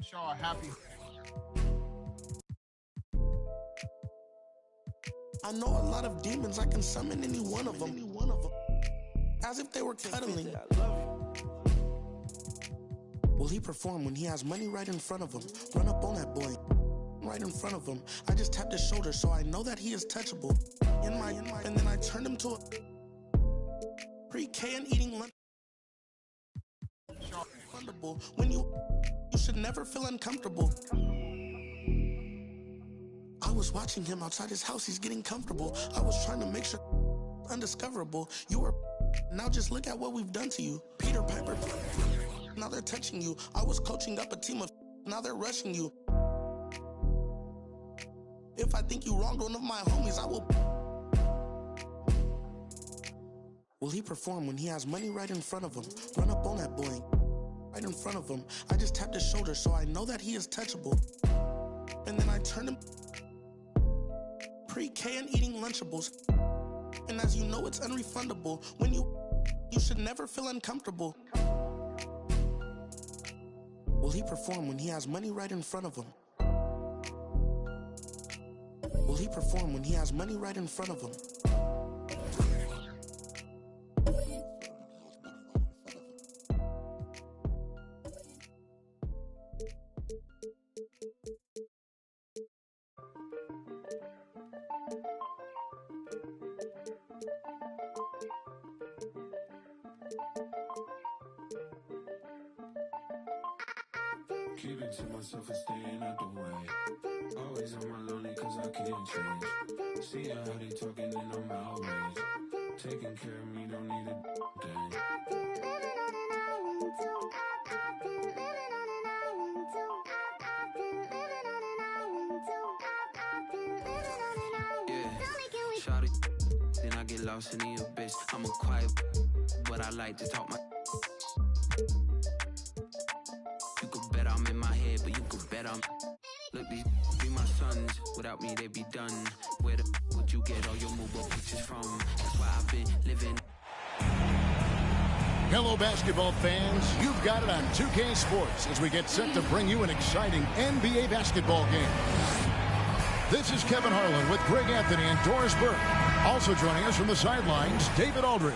Shaw happy. I know a lot of demons, I can summon any one of them. As if they were cuddling. Will he perform when he has money right in front of him? Run up on that boy, right in front of him. I just tapped his shoulder so I know that he is touchable. And then I turned him to a pre-K and eating lunch. When you should never feel uncomfortable. I was watching him outside his house, he's getting comfortable. I was trying to make sure undiscoverable. You were, now just look at what we've done to you. Peter Piper, now they're touching you. I was coaching up a team of, now they're rushing you. If I think you wronged one of my homies, I will. Will he perform when he has money right in front of him? Run up on that boy, right in front of him. I just tapped his shoulder so I know that he is touchable. And then I turned him pre-K and eating Lunchables. And as you know, it's unrefundable. When you should never feel uncomfortable. Will he perform when he has money right in front of him? Will he perform when he has money right in front of him? Keep it to myself and staying out the way. Always on my lonely cause I can't change. See how they talking and I'm outraged. Taking care of me, don't need a thing. Yeah, shout it, then I get lost in the abyss. I'm a quiet, but I like to talk my. You could bet I'm in my head, but you could bet I'm. Look, these be my sons. Without me, they be done. Where the would you get all your mobile pictures from? That's why I've been living. Hello, basketball fans. You've got it on 2K Sports as we get set to bring you an exciting NBA basketball game. This is Kevin Harlan with Greg Anthony and Doris Burke. Also joining us from the sidelines, David Aldridge.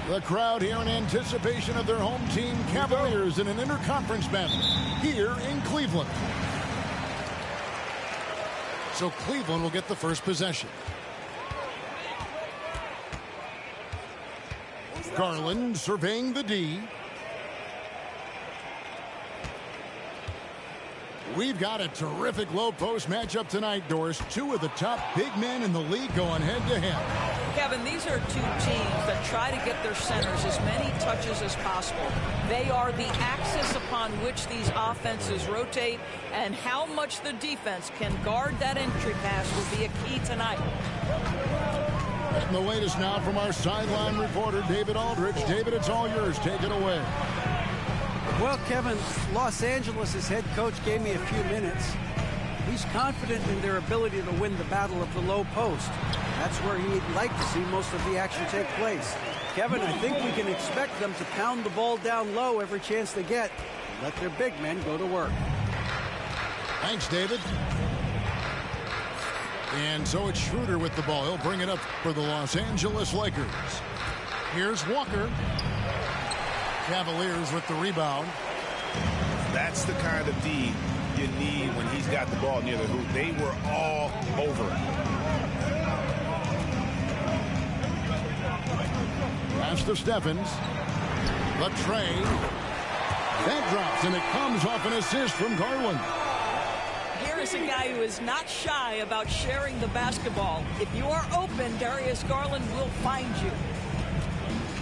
The crowd here in anticipation of their home team, Cavaliers, in an interconference battle here in Cleveland. So Cleveland will get the first possession. Garland surveying the D. We've got a terrific low post matchup tonight, Doris. Two of the top big men in the league going head-to-head. Kevin, these are two teams that try to get their centers as many touches as possible. They are the axis upon which these offenses rotate, and how much the defense can guard that entry pass will be a key tonight. And the latest now from our sideline reporter, David Aldridge. David, it's all yours. Take it away. Well, Kevin, Los Angeles' head coach gave me a few minutes. He's confident in their ability to win the battle of the low post. That's where he'd like to see most of the action take place. Kevin, I think we can expect them to pound the ball down low every chance they get and let their big men go to work. Thanks, David. And so it's Schroeder with the ball. He'll bring it up for the Los Angeles Lakers. Here's Walker. Cavaliers with the rebound. That's the kind of D you need when he's got the ball near the hoop. They were all over it. Pass to Stephens. Latrey. That drops, and it comes off an assist from Garland. Here is a guy who is not shy about sharing the basketball. If you are open, Darius Garland will find you.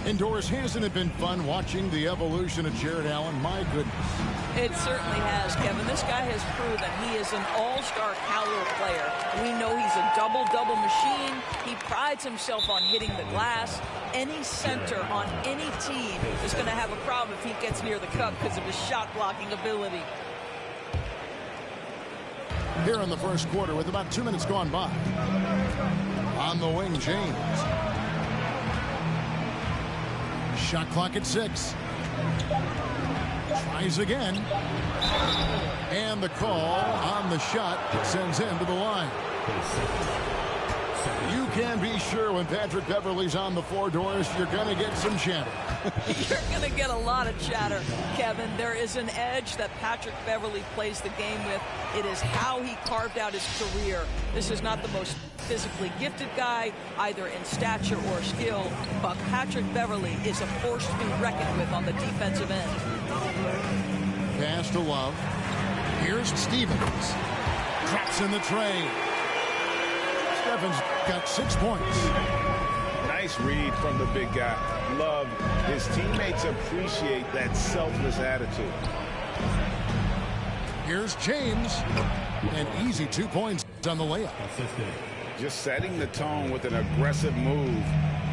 And Doris, hasn't it been fun watching the evolution of Jared Allen? My goodness. It certainly has, Kevin. This guy has proven he is an all-star caliber player. We know he's a double-double machine. He prides himself on hitting the glass. Any center on any team is going to have a problem if he gets near the cup because of his shot-blocking ability. Here in the first quarter with about 2 minutes gone by. On the wing, James. Shot clock at 6. Tries again. And the call on the shot sends him to the line. You can be sure when Patrick Beverley's on the floor, Doris, you're going to get some chatter. You're going to get a lot of chatter, Kevin. There is an edge that Patrick Beverley plays the game with. It is how he carved out his career. This is not the most physically gifted guy, either in stature or skill, but Patrick Beverley is a force to be reckoned with on the defensive end. Pass to Love. Here's Stevens. Drops in the tray. Stevens got 6 points. Nice read from the big guy. Love. His teammates appreciate that selfless attitude. Here's James. An easy 2 points on the layup. Just setting the tone with an aggressive move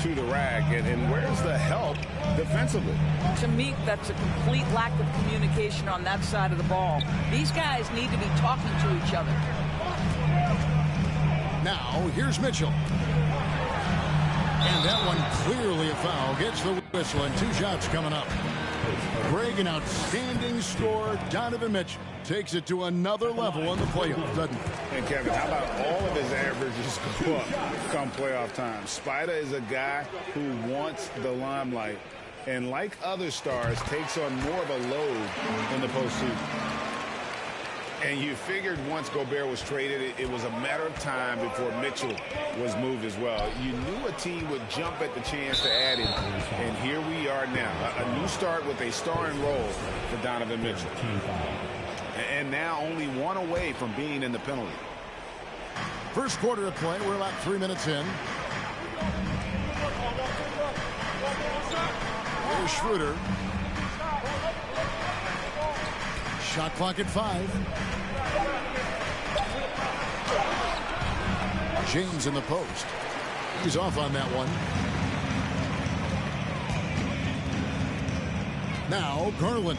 to the rack. And where's the help defensively? To me, that's a complete lack of communication on that side of the ball. These guys need to be talking to each other. Now, here's Mitchell. And that one clearly a foul. Gets the whistle, and 2 shots coming up. Greg, an outstanding score. Donovan Mitchell takes it to another level in the playoffs, doesn't he? And Kevin, how about all of his averages go up come playoff time? Spider is a guy who wants the limelight, and like other stars, takes on more of a load in the postseason. And you figured once Gobert was traded, it was a matter of time before Mitchell was moved as well. You knew a team would jump at the chance to add him, and here we are now. A new start with a starring role for Donovan Mitchell. And now only 1 away from being in the penalty. First quarter of play. We're about 3 minutes in. Here's Schroeder. Shot clock at 5. James in the post. He's off on that one. Now Garland.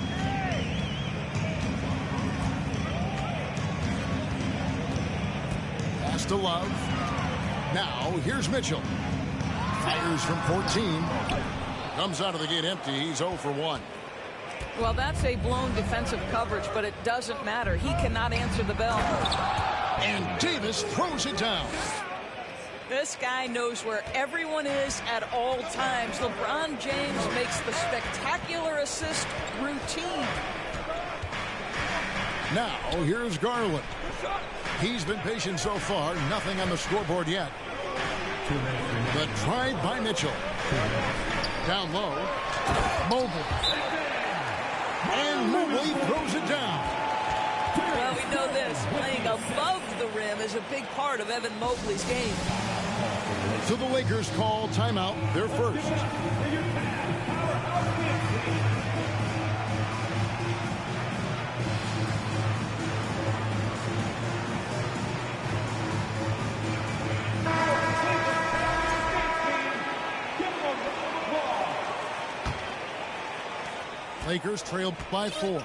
Pass to Love. Now here's Mitchell. Fires from 14. Comes out of the gate empty. He's 0 for 1. Well, that's a blown defensive coverage, but it doesn't matter. He cannot answer the bell. And Davis throws it down. This guy knows where everyone is at all times. LeBron James makes the spectacular assist routine. Now, here's Garland. He's been patient so far. Nothing on the scoreboard yet. The drive by Mitchell. Down low. Mobley. And Mobley throws it down. Well, we know this. Playing above the rim is a big part of Evan Mobley's game. So the Lakers call timeout, their first. Lakers trail by 4.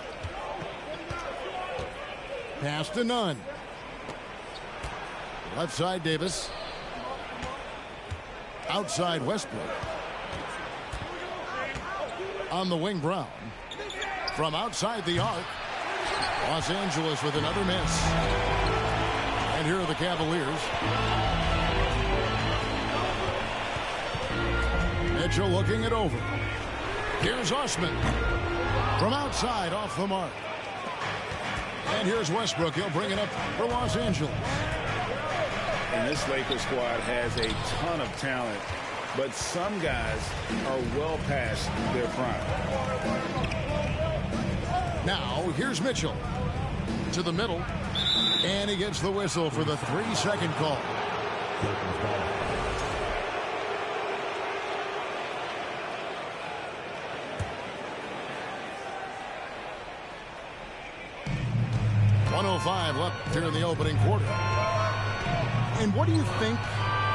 Pass to Nunn. Left side Davis. Outside Westbrook. On the wing Brown. From outside the arc. Los Angeles with another miss. And here are the Cavaliers. Mitchell looking it over. Here's Osman. From outside, off the mark. And here's Westbrook. He'll bring it up for Los Angeles. And this Lakers squad has a ton of talent, but some guys are well past their prime. Now, here's Mitchell. To the middle. And he gets the whistle for the 3-second call. .105 left here in the opening quarter. And what do you think,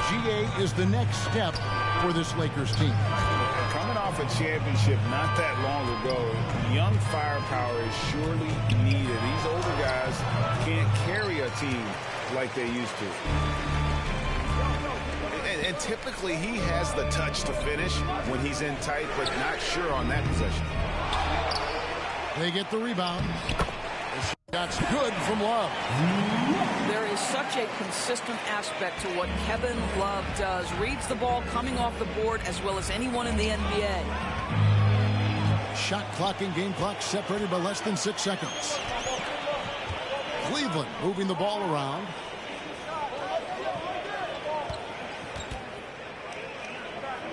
GA, is the next step for this Lakers team? Coming off a championship not that long ago, young firepower is surely needed. These older guys can't carry a team like they used to. And typically he has the touch to finish when he's in tight, but not sure on that possession. They get the rebound. That's good from Love. There is such a consistent aspect to what Kevin Love does. Reads the ball coming off the board as well as anyone in the NBA. Shot clock and game clock separated by less than 6 seconds. Cleveland moving the ball around.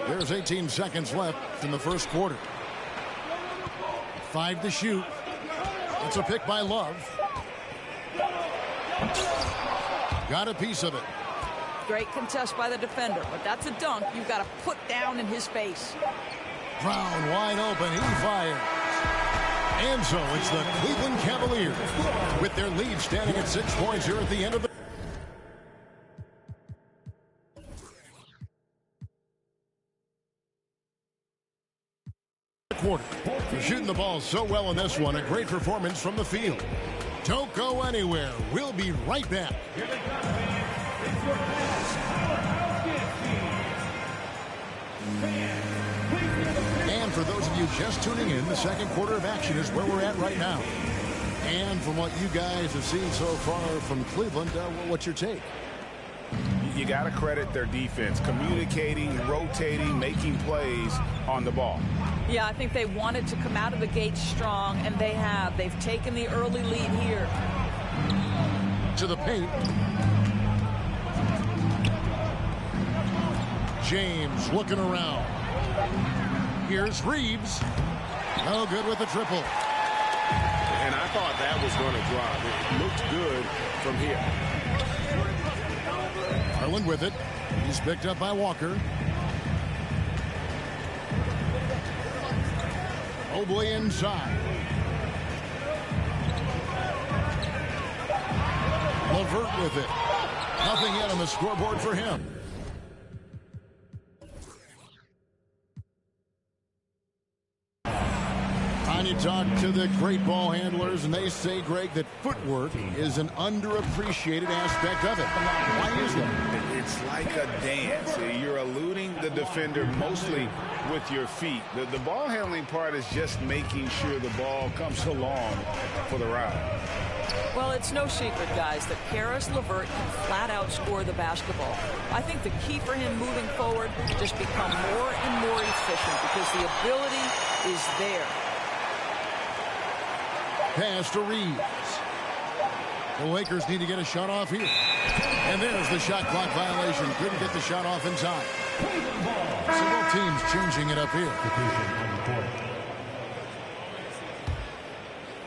There's 18 seconds left in the first quarter. 5 to shoot. It's a pick by Love. Got a piece of it. Great contest by the defender, but that's a dunk you've got to put down in his face. Brown wide open. He fires. And so it's the Cleveland Cavaliers with their lead standing at 6 points here at the end of the quarter. They're shooting the ball so well in this one. A great performance from the field. Don't go anywhere. We'll be right back. And for those of you just tuning in, the second quarter of action is where we're at right now. And from what you guys have seen so far from Cleveland, what's your take? You got to credit their defense, communicating, rotating, making plays on the ball. Yeah, I think they wanted to come out of the gate strong, and they have. They've taken the early lead here. To the paint. James looking around. Here's Reeves. No good with the triple. And I thought that was going to drop. It looked good from here. Garland with it. He's picked up by Walker. Mobley inside. LeVert with it. Nothing yet on the scoreboard for him. You talk to the great ball handlers, and they say, Greg, that footwork is an underappreciated aspect of it. Why is that? It's like a dance. You're eluding the defender mostly with your feet. The ball handling part is just making sure the ball comes along for the route. Well, it's no secret, guys, that Karis LeVert can flat out score the basketball. I think the key for him moving forward is just become more and more efficient because the ability is there. Pass to Reeves. The Lakers need to get a shot off here. And there's the shot clock violation. Couldn't get the shot off in time. So both teams changing it up here.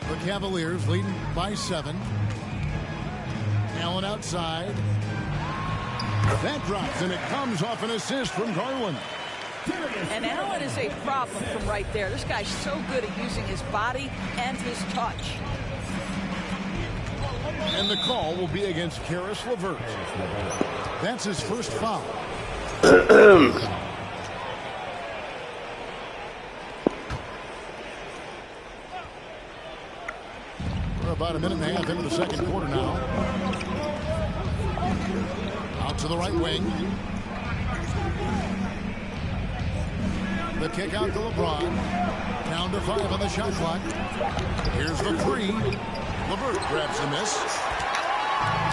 The Cavaliers leading by 7. Allen outside. That drops, and it comes off an assist from Garland. And Allen is a problem from right there. This guy's so good at using his body and his touch. And the call will be against Karis LeVert. That's his first foul. We're about a minute and a half into the second quarter now. Out to the right wing. The kick out to LeBron. Down to 5 on the shot clock. Here's the 3. LeVert grabs the miss.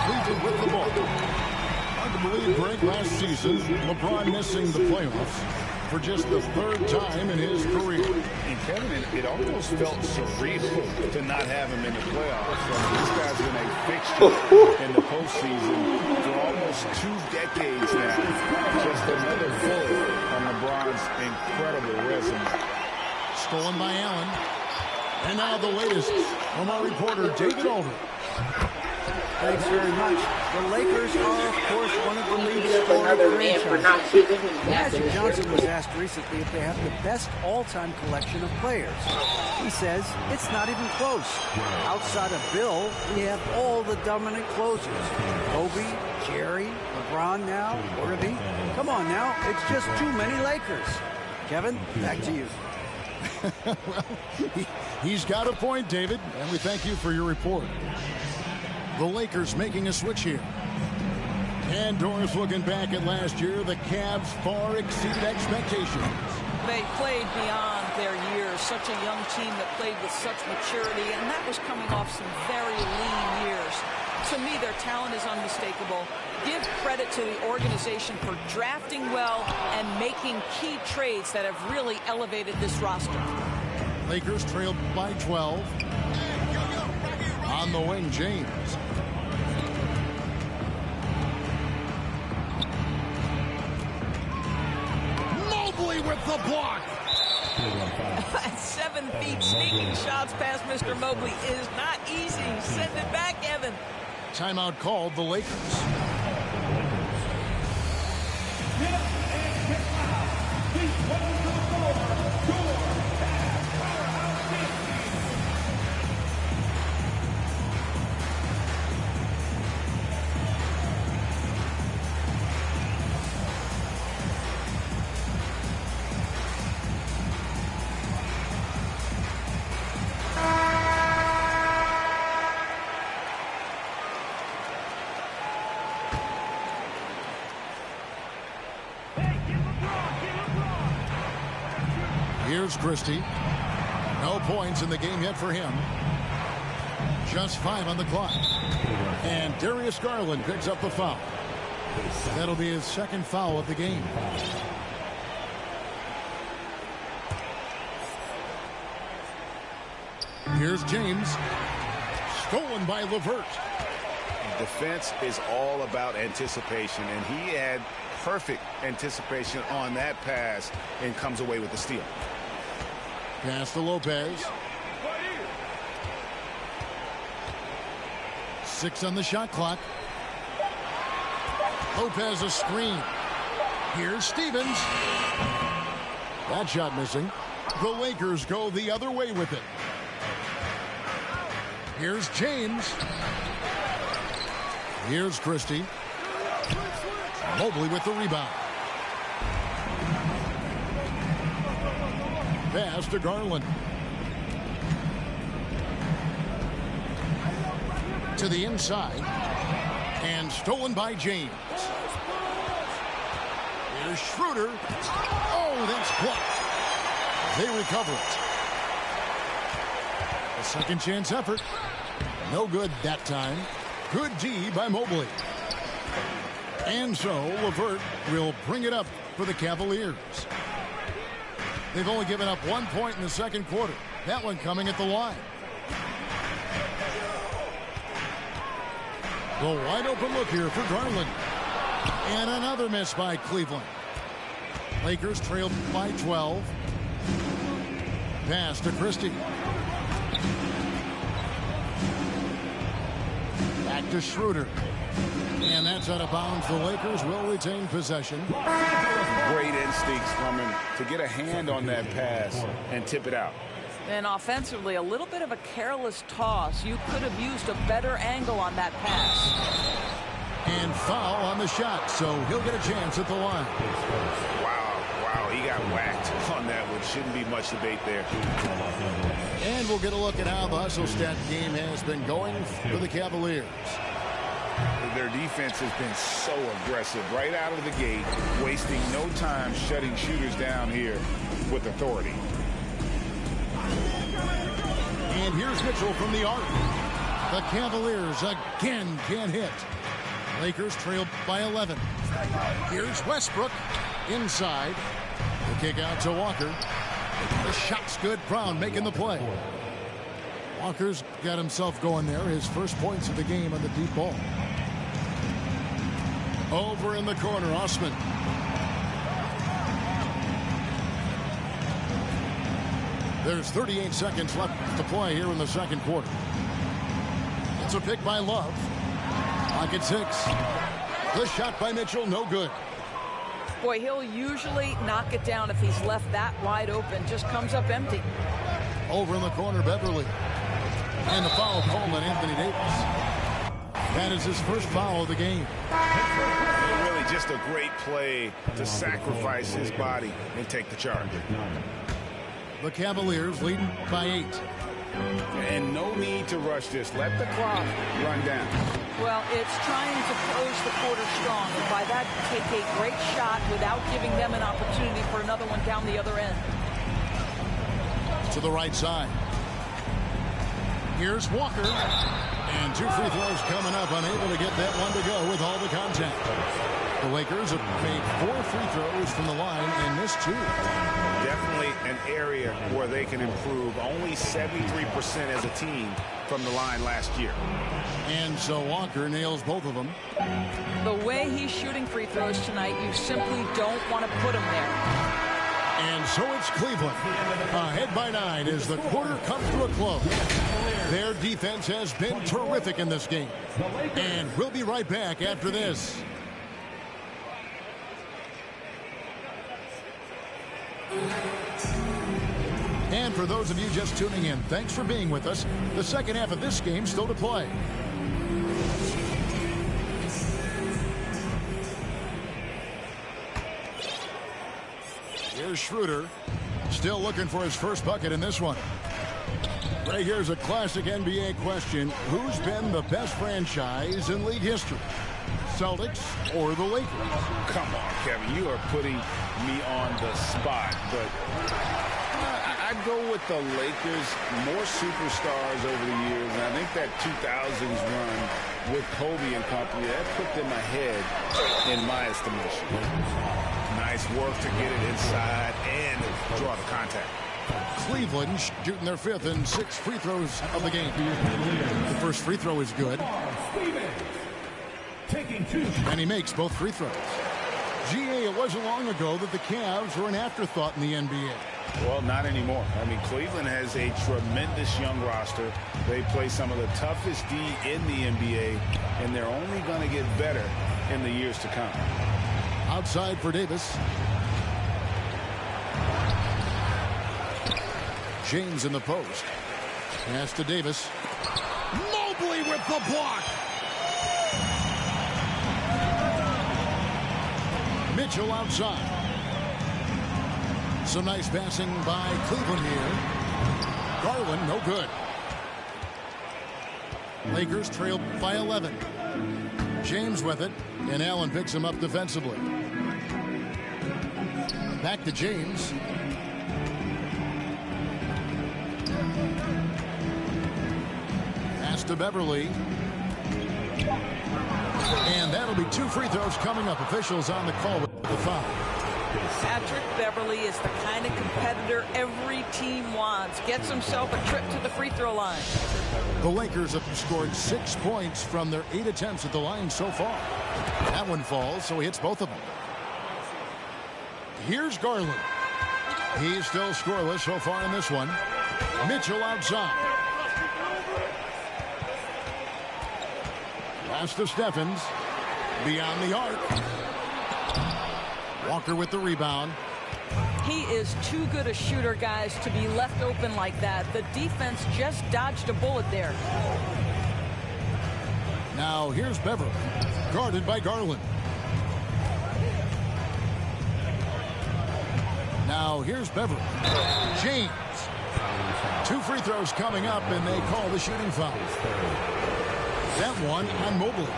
Cleveland with the ball. Hard to believe, Greg, last season, LeBron missing the playoffs for just the 3rd time in his career. And Kevin, it almost felt surreal to not have him in the playoffs. This guy's been a fixture in the postseason for almost 2 decades now. Just another bullet on LeBron's incredible resume. Stolen by Allen. And now the latest from our reporter, David Aldridge. Thanks very much. The Lakers are, of course, one of the leading scoring franchises. Magic Johnson was asked recently if they have the best all-time collection of players. He says it's not even close. Outside of Bill, we have all the dominant closers. Kobe, Jerry, LeBron now, Irving. Come on now, it's just too many Lakers. Kevin, back to you. Well, he's got a point, David, and we thank you for your report. The Lakers making a switch here. And Doris looking back at last year, the Cavs far exceeded expectations. They played beyond their years. Such a young team that played with such maturity, and that was coming off some very lean years. To me, their talent is unmistakable. Give credit to the organization for drafting well and making key trades that have really elevated this roster. Lakers trailed by 12. On the wing, James. Mobley with the block. At 7 feet, sneaking shots past Mr. Mobley is not easy. Send it back, Evan. Timeout called the Lakers. Here's Christie. No points in the game yet for him. Just 5 on the clock. And Darius Garland picks up the foul. That'll be his second foul of the game. Here's James. Stolen by LeVert. Defense is all about anticipation, and he had perfect anticipation on that pass and comes away with the steal. Pass to Lopez. 6 on the shot clock. Lopez a screen. Here's Stevens. That shot missing. The Lakers go the other way with it. Here's James. Here's Christie. Mobley with the rebound. Pass to Garland. To the inside. And stolen by James. Here's Schroeder. Oh, that's blocked. They recover it. A second chance effort. No good that time. Good D by Mobley. And so LeVert will bring it up for the Cavaliers. They've only given up 1 point in the second quarter. That one coming at the line. The wide open look here for Garland. And another miss by Cleveland. Lakers trailed by 12. Pass to Christie. Back to Schroeder. And that's out of bounds. The Lakers will retain possession. Great instincts from him to get a hand on that pass and tip it out. And offensively, a little bit of a careless toss. You could have used a better angle on that pass. And foul on the shot, so he'll get a chance at the line. Wow, he got whacked on that one. Shouldn't be much debate there. And we'll get a look at how the hustle stat game has been going for the Cavaliers. Their defense has been so aggressive right out of the gate, wasting no time shutting shooters down here with authority. And here's Mitchell from the arc. The Cavaliers again can't hit. Lakers trail by 11. Here's Westbrook inside. The kick out to Walker. The shot's good. Brown making the play. Walker's got himself going there. His first points of the game on the deep ball. Over in the corner, Osman. There's 38 seconds left to play here in the second quarter. It's a pick by Love. Pocket 6. The shot by Mitchell, no good. Boy, he'll usually knock it down if he's left that wide open. Just comes up empty. Over in the corner, Beverly. And the foul called on Anthony Davis. That is his first foul of the game. Really just a great play to sacrifice his body and take the charge. The Cavaliers leading by 8. And no need to rush this. Let the clock run down. Well, it's trying to close the quarter strong, and by that, take a great shot without giving them an opportunity for another one down the other end. To the right side. Here's Walker. And 2 free throws coming up, unable to get that one to go with all the contact. The Lakers have made 4 free throws from the line and missed 2. Definitely an area where they can improve. Only 73% as a team from the line last year. And so Walker nails both of them. The way he's shooting free throws tonight, you simply don't want to put him there. And so it's Cleveland. Ahead by 9 as the quarter comes to a close. Their defense has been terrific in this game. And we'll be right back after this. And for those of you just tuning in, thanks for being with us. The second half of this game still to play. Here's Schroeder, still looking for his first bucket in this one. Right here's a classic NBA question. Who's been the best franchise in league history? Celtics or the Lakers? Come on, Kevin. You are putting me on the spot. But I'd go with the Lakers. More superstars over the years. And I think that 2000s run with Kobe and company, that put them ahead in my estimation. Nice work to get it inside and draw the contact. Cleveland shooting their 5th and 6th free throws of the game. The first free throw is good. And he makes both free throws. GA, it wasn't long ago that the Cavs were an afterthought in the NBA. Well, not anymore. I mean, Cleveland has a tremendous young roster. They play some of the toughest D in the NBA, and they're only going to get better in the years to come. Outside for Davis. James in the post. Pass to Davis. Mobley with the block. Mitchell outside. Some nice passing by Cleveland here. Garland, no good. Lakers trail by 11. James with it, and Allen picks him up defensively. Back to James. Pass to Beverly. And that'll be 2 free throws coming up. Officials on the call with the foul. Patrick Beverly is the kind of competitor every team wants. Gets himself a trip to the free throw line. The Lakers have scored 6 points from their 8 attempts at the line so far. That one falls, so he hits both of them. Here's Garland. He's still scoreless so far in this one. Mitchell outside. Pass to Steffens. Beyond the arc. Walker with the rebound. He is too good a shooter, guys, to be left open like that. The defense just dodged a bullet there. Now here's Beverly, guarded by Garland. Now here's Beverly. James. 2 free throws coming up, and they call the shooting foul. That one on Mobley.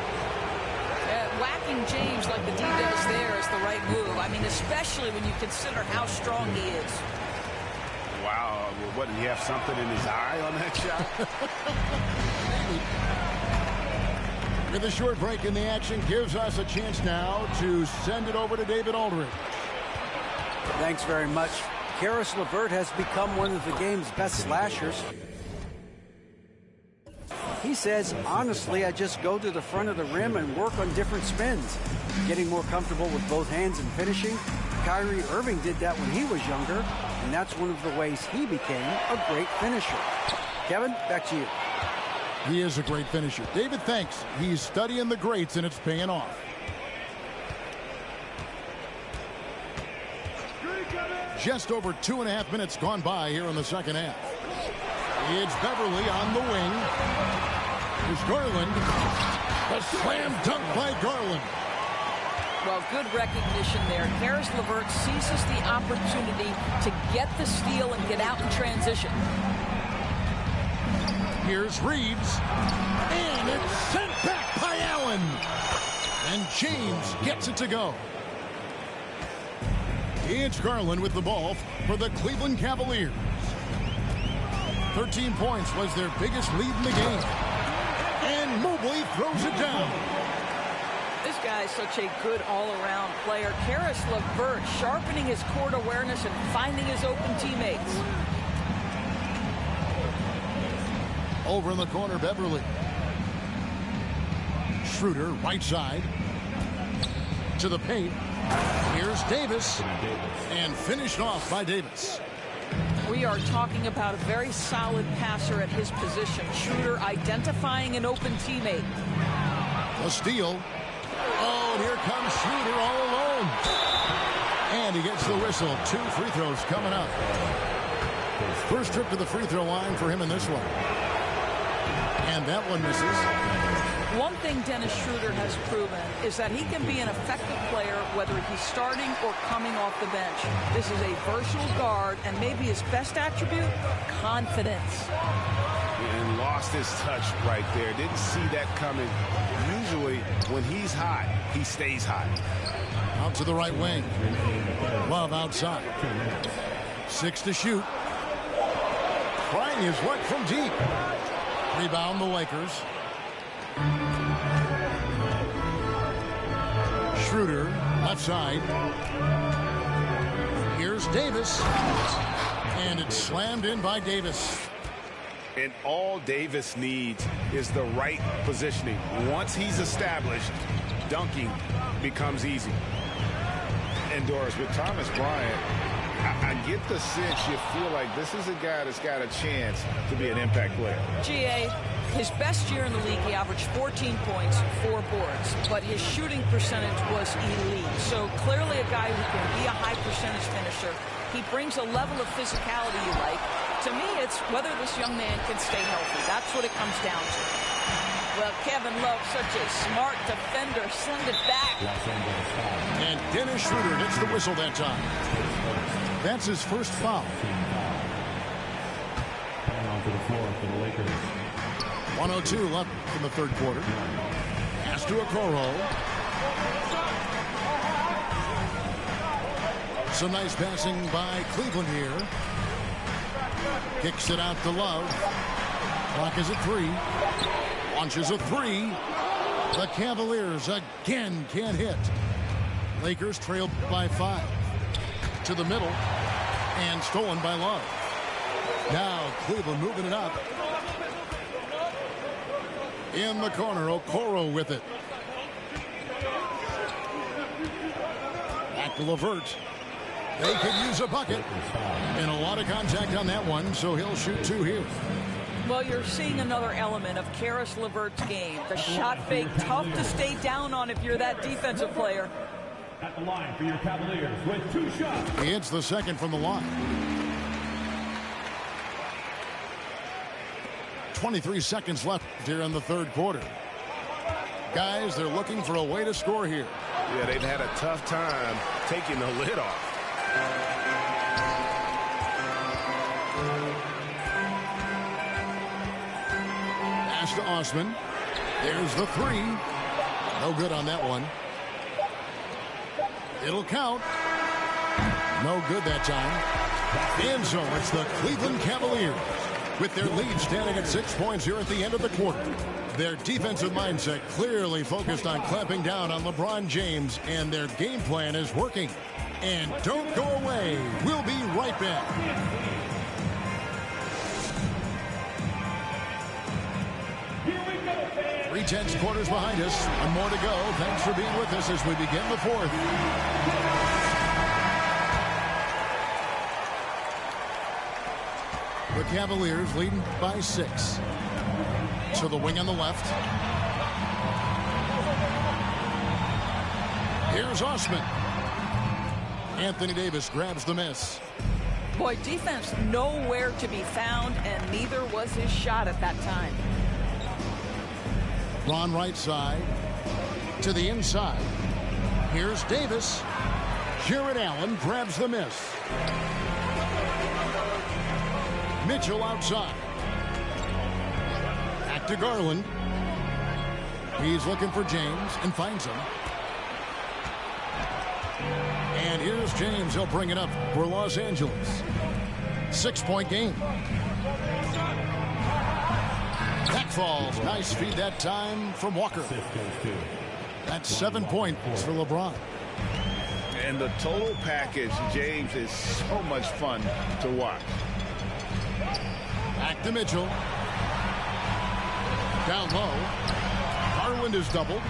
Whacking James like the D does there is the right move. I mean, especially when you consider how strong he is. Wow. What, did he have something in his eye on that shot? With a short break in the action, gives us a chance now to send it over to David Aldridge. Thanks very much. Karis LeVert has become one of the game's best slashers. He says, honestly, I just go to the front of the rim and work on different spins. Getting more comfortable with both hands and finishing. Kyrie Irving did that when he was younger, and that's one of the ways he became a great finisher. Kevin, back to you. He is a great finisher. David, thanks. He's studying the greats, and it's paying off. Just over 2.5 minutes gone by here in the second half. It's Beverly on the wing. Here's Garland. A slam dunk by Garland. Well, good recognition there. Karis LeVert seizes the opportunity to get the steal and get out in transition. Here's Reeves. And it's sent back by Allen. And James gets it to go. It's Garland with the ball for the Cleveland Cavaliers. 13 points was their biggest lead in the game. And Mobley throws it down. This guy is such a good all-around player. Karis LeVert sharpening his court awareness and finding his open teammates. Over in the corner, Beverly. Schroeder, right side. To the paint. Here's Davis. And finished off by Davis. We are talking about a very solid passer at his position. Schroeder identifying an open teammate. A steal. Oh, and here comes Schroeder all alone. And he gets the whistle. 2 free throws coming up. First trip to the free throw line for him in this one. And that one misses. One thing Dennis Schroeder has proven is that he can be an effective player whether he's starting or coming off the bench. This is a versatile guard, and maybe his best attribute, confidence. And lost his touch right there. Didn't see that coming. Usually, when he's hot, he stays hot. Out to the right wing. Love outside. 6 to shoot. Trying his luck from deep. Rebound the Lakers. Schroeder, left side. Here's Davis. And it's slammed in by Davis. And all Davis needs is the right positioning. Once he's established, dunking becomes easy. And Doris, with Thomas Bryant, I get the sense you feel like this is a guy that's got a chance to be an impact player. GA, his best year in the league, he averaged 14 points, 4 boards, but his shooting percentage was elite. So clearly a guy who can be a high percentage finisher. He brings a level of physicality you like. To me, it's whether this young man can stay healthy. That's what it comes down to. Well, Kevin Love, such a smart defender. Send it back. And Dennis Schroeder gets the whistle that time. That's his first foul. And onto the floor for the Lakers. 1:02 left in the third quarter. Pass to Okoro. Some nice passing by Cleveland here. Kicks it out to Love. Clock is at 3. Launches a 3. The Cavaliers again can't hit. Lakers trailed by 5. To the middle. And stolen by Love. Now Cleveland moving it up. In the corner, Okoro with it. Back to LeVert. They could use a bucket. And a lot of contact on that one, so he'll shoot 2 here. Well, you're seeing another element of Karis LeVert's game. The shot fake, tough to stay down on if you're that defensive player. At the line for your Cavaliers with 2 shots. He hits the second from the line. 23 seconds left here in the third quarter. Guys, they're looking for a way to score here. Yeah, they've had a tough time taking the lid off. Pass to Osman. There's the 3. No good on that one. It'll count. No good that time. And so it's the Cleveland Cavaliers with their lead standing at 6 points here at the end of the quarter. Their defensive mindset clearly focused on clamping down on LeBron James, and their game plan is working. And don't go away. We'll be right back. Three tenths quarters behind us. One more to go. Thanks for being with us as we begin the fourth. The Cavaliers leading by 6. To the wing on the left. Here's Osman. Anthony Davis grabs the miss. Boy, defense nowhere to be found, and neither was his shot at that time. Ron right side. To the inside. Here's Davis. Jared Allen grabs the miss. Mitchell outside. to Garland. He's looking for James and finds him. And here's James. He'll bring it up for Los Angeles. 6-point game. Back falls. Nice feed that time from Walker. That's 7 points for LeBron. And the total package, James, is so much fun to watch. Back to Mitchell. Down low. Garland is doubled.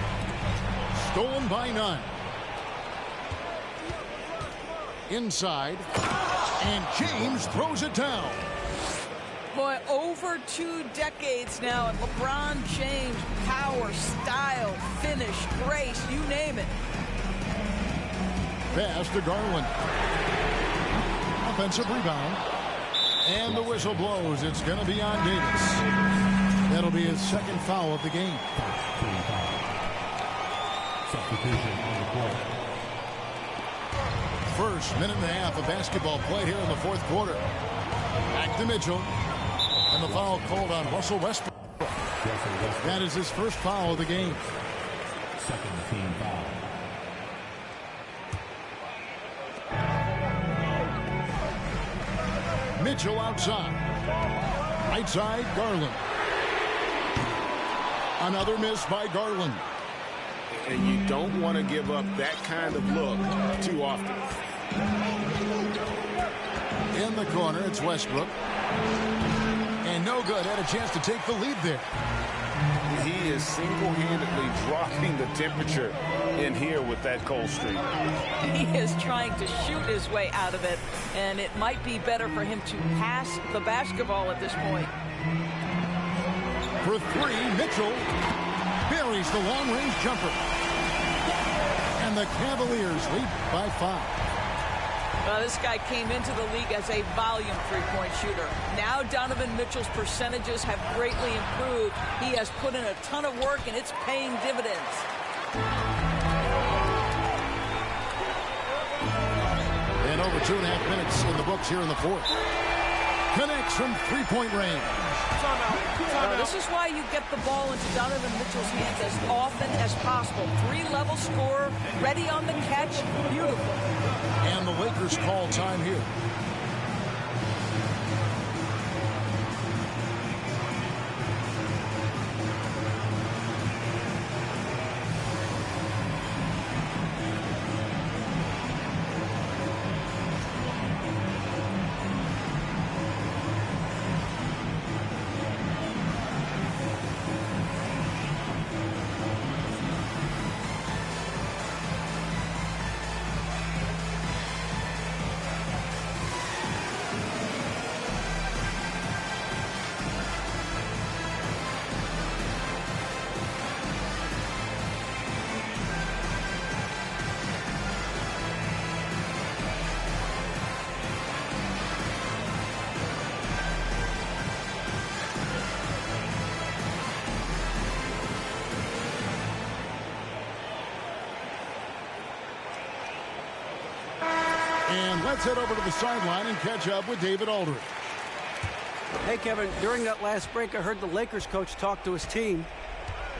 Stolen by 9. Inside. And James throws it down. Boy, over 2 decades now, and LeBron James, power, style, finish, grace, you name it. Pass to Garland. Offensive rebound. And the whistle blows. It's going to be on Davis. That'll be his second foul of the game. Substitution on the court. First minute and a half of basketball played here in the fourth quarter. Back to Mitchell. And the foul called on Russell Westbrook. That is his first foul of the game. Second team foul. Mitchell outside. Right side, Garland. Another miss by Garland. And you don't want to give up that kind of look too often. In the corner, it's Westbrook. And no good. Had a chance to take the lead there. He is single-handedly dropping the temperature in here with that cold streak. He is trying to shoot his way out of it, and it might be better for him to pass the basketball at this point. For 3, Mitchell buries the long-range jumper. And the Cavaliers lead by 5. This guy came into the league as a volume three-point shooter. Now Donovan Mitchell's percentages have greatly improved. He has put in a ton of work, and it's paying dividends. And over 2.5 minutes in the books here in the fourth. Connects from three-point range. This is why you get the ball into Donovan Mitchell's hands as often as possible. 3-level scorer, ready on the catch, beautiful. And the Lakers call time here. And let's head over to the sideline and catch up with David Aldridge. Hey, Kevin, during that last break, I heard the Lakers coach talk to his team.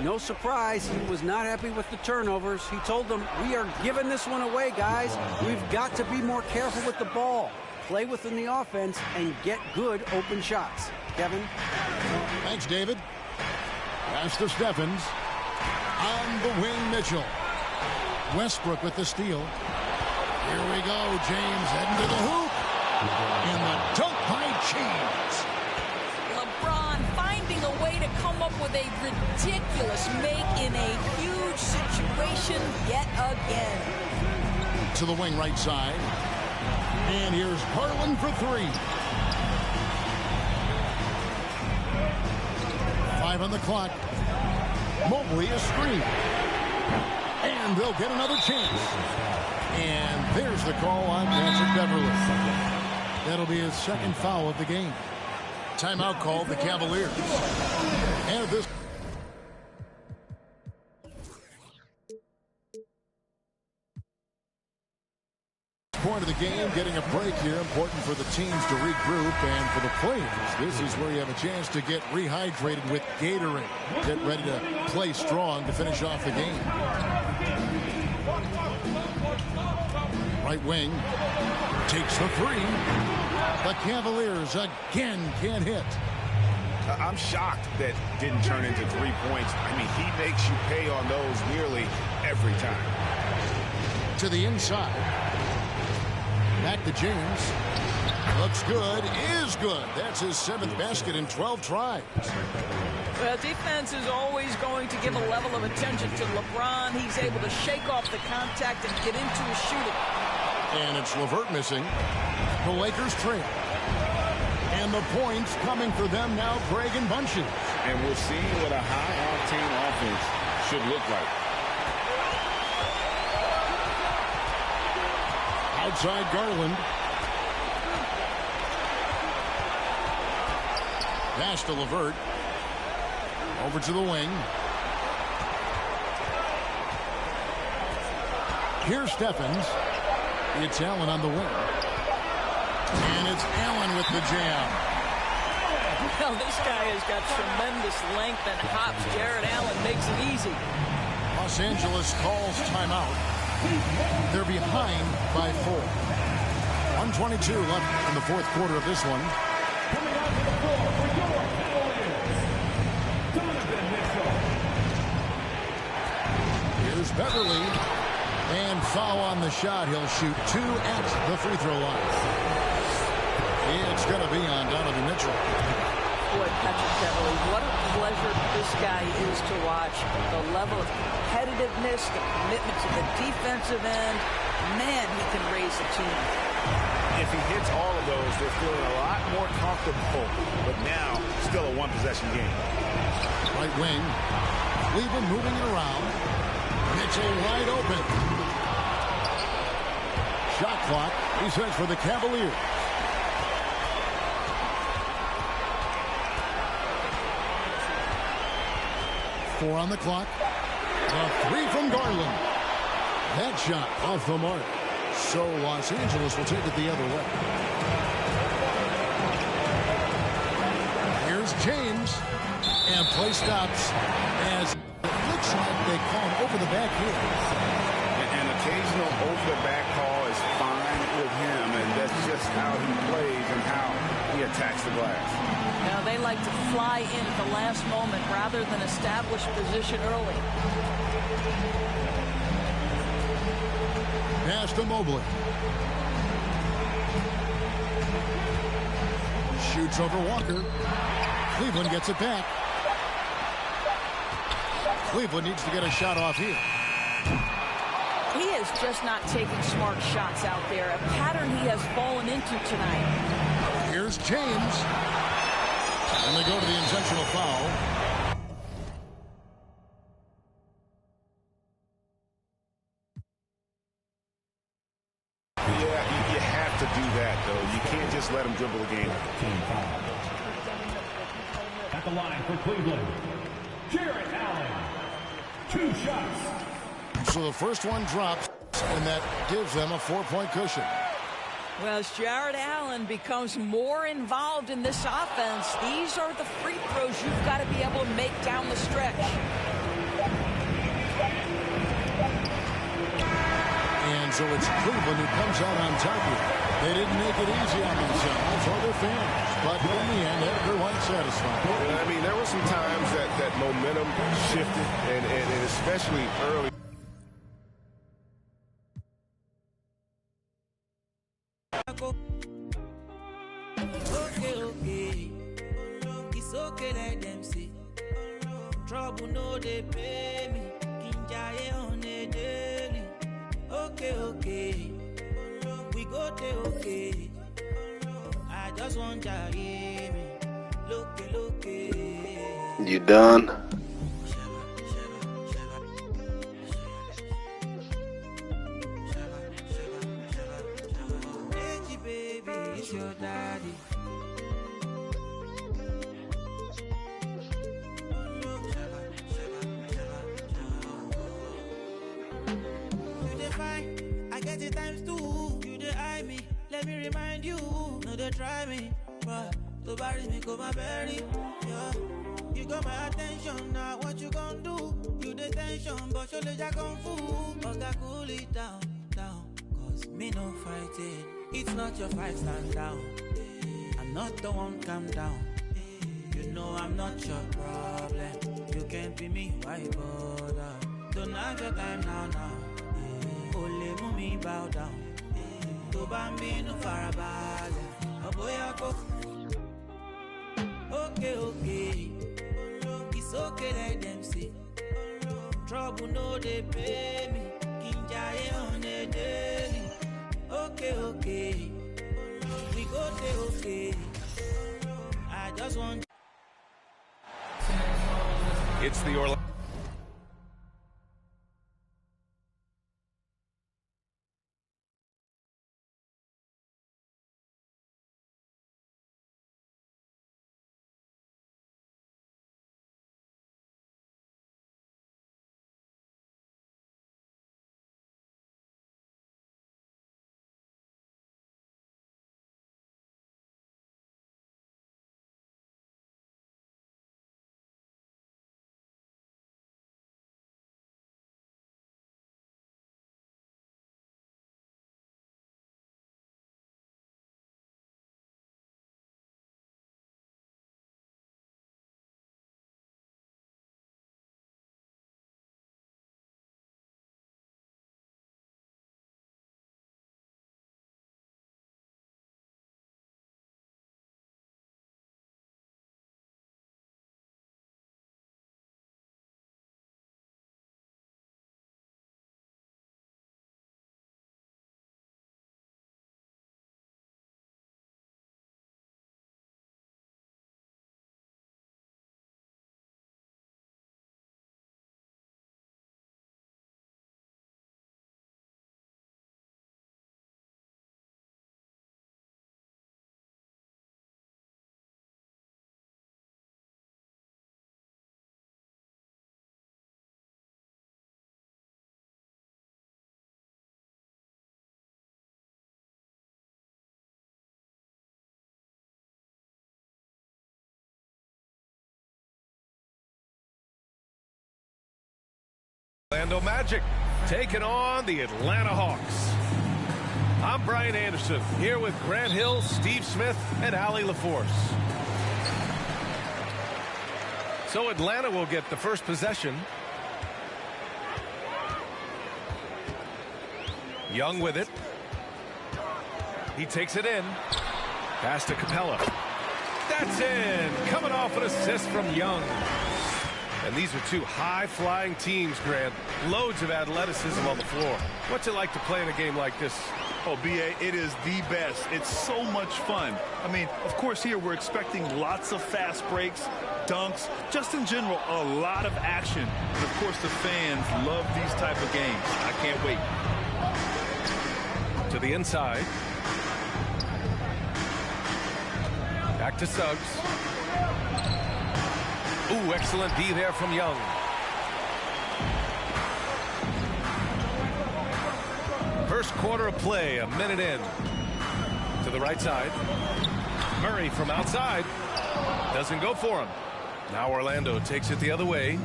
No surprise, he was not happy with the turnovers. He told them, we are giving this one away, guys. We've got to be more careful with the ball, play within the offense, and get good open shots. Kevin? Thanks, David. Pass to Stephens. On the wing, Mitchell. Westbrook with the steal. Here we go. James heading to the hoop. And the dunk by James. LeBron finding a way to come up with a ridiculous make in a huge situation yet again. To the wing right side. And here's Garland for 3. 5 on the clock. Mobley a screen. And they'll get another chance. And there's the call on Patrick Beverley. That'll be his second foul of the game. Timeout called the Cavaliers. And at this point of the game, getting a break here. Important for the teams to regroup, and for the players, this is where you have a chance to get rehydrated with Gatorade. Get ready to play strong to finish off the game. Right wing takes the three. The Cavaliers again can't hit. I'm shocked that didn't turn into 3 points. I mean, he makes you pay on those nearly every time. To the inside. Back to James. Looks good. Is good. That's his 7th basket in 12 tries. Well, defense is always going to give a level of attention to LeBron. He's able to shake off the contact and get into his shooting. And it's LeVert missing. The Lakers trail. And the points coming for them now, Craig and Bunches. And we're seeing what a high-octane offense should look like. Outside Garland. Pass to LeVert. Over to the wing. Here's Stephens. It's Allen on the wing. And it's Allen with the jam. Well, this guy has got tremendous length and hops. Jared Allen makes it easy. Los Angeles calls timeout. They're behind by 4. 1:22 left in the 4th quarter of this one. Here's Beverly. And foul on the shot. He'll shoot 2 at the free throw line. It's going to be on Donovan Mitchell. Boy, Patrick Beverly, what a pleasure this guy is to watch. The level of competitiveness, the commitment to the defensive end. Man, he can raise the team. If he hits all of those, they're feeling a lot more comfortable. But now, still a one-possession game. Right wing. Cleveland moving it around. Mitchell wide open. Shot clock. He says for the Cavaliers. Four on the clock. A 3 from Garland. That shot off the mark. So Los Angeles will take it the other way. Here's James. And play stops as it looks like they call him over the back here. An occasional over-the-back call is fine with him, and that's just how he plays and how he attacks the glass. Now, they like to fly in at the last moment rather than establish position early. Pass to Mobley. Shoots over Walker. Cleveland gets it back. Cleveland needs to get a shot off here. He is just not taking smart shots out there, a pattern he has fallen into tonight. Here's James. And they go to the intentional foul. Yeah, you have to do that, though. You can't just let him dribble the game. At the line for Cleveland, Jared Allen. 2 shots. So the first one drops, and that gives them a 4-point cushion. Well, as Jared Allen becomes more involved in this offense, these are the free throws you've got to be able to make down the stretch. And so it's Cleveland who comes out on top here. They didn't make it easy on themselves or their fans, but in the end, everyone's satisfied. I mean, there were some times that momentum shifted, and especially early. Okay. It's okay, let them see. Trouble, no, they pay me. Kinjaye on a daily. Okay. We go there, okay. I just want to hear me. Look. You done? Hey, baby, it's your daddy. You define, I get it times 2. You they eye me, let me remind you. No, they try me, but to bury me, go my berry. Yeah. You got my attention, now what you gonna do? You the tension, but you let kung fu. Okay, cool it down, cause me no fighting. It's not your fight, stand down. I'm not the one, calm down. You know I'm not your problem. You can't be me, why bother? Don't have your time now. Only mumi bow down. To bambino farabale. Aboyako. Okay. It's okay, let them say. Trouble no they pay me. Kinjaye on the daily. Okay. We go there, okay. I just want. It's the Orlando. Orlando Magic taking on the Atlanta Hawks. I'm Brian Anderson, here with Grant Hill, Steve Smith, and Allie LaForce. So Atlanta will get the first possession. Young with it. He takes it in. Pass to Capella. That's in. Coming off an assist from Young. And these are two high-flying teams, Grant. Loads of athleticism on the floor. What's it like to play in a game like this? Oh, B.A., it is the best. It's so much fun. I mean, of course, here we're expecting lots of fast breaks, dunks, just in general, a lot of action. And, of course, the fans love these type of games. I can't wait. To the inside. Back to Suggs. Ooh, excellent D there from Young. First quarter of play, a minute in. To the right side. Murray from outside. Doesn't go for him. Now Orlando takes it the other way.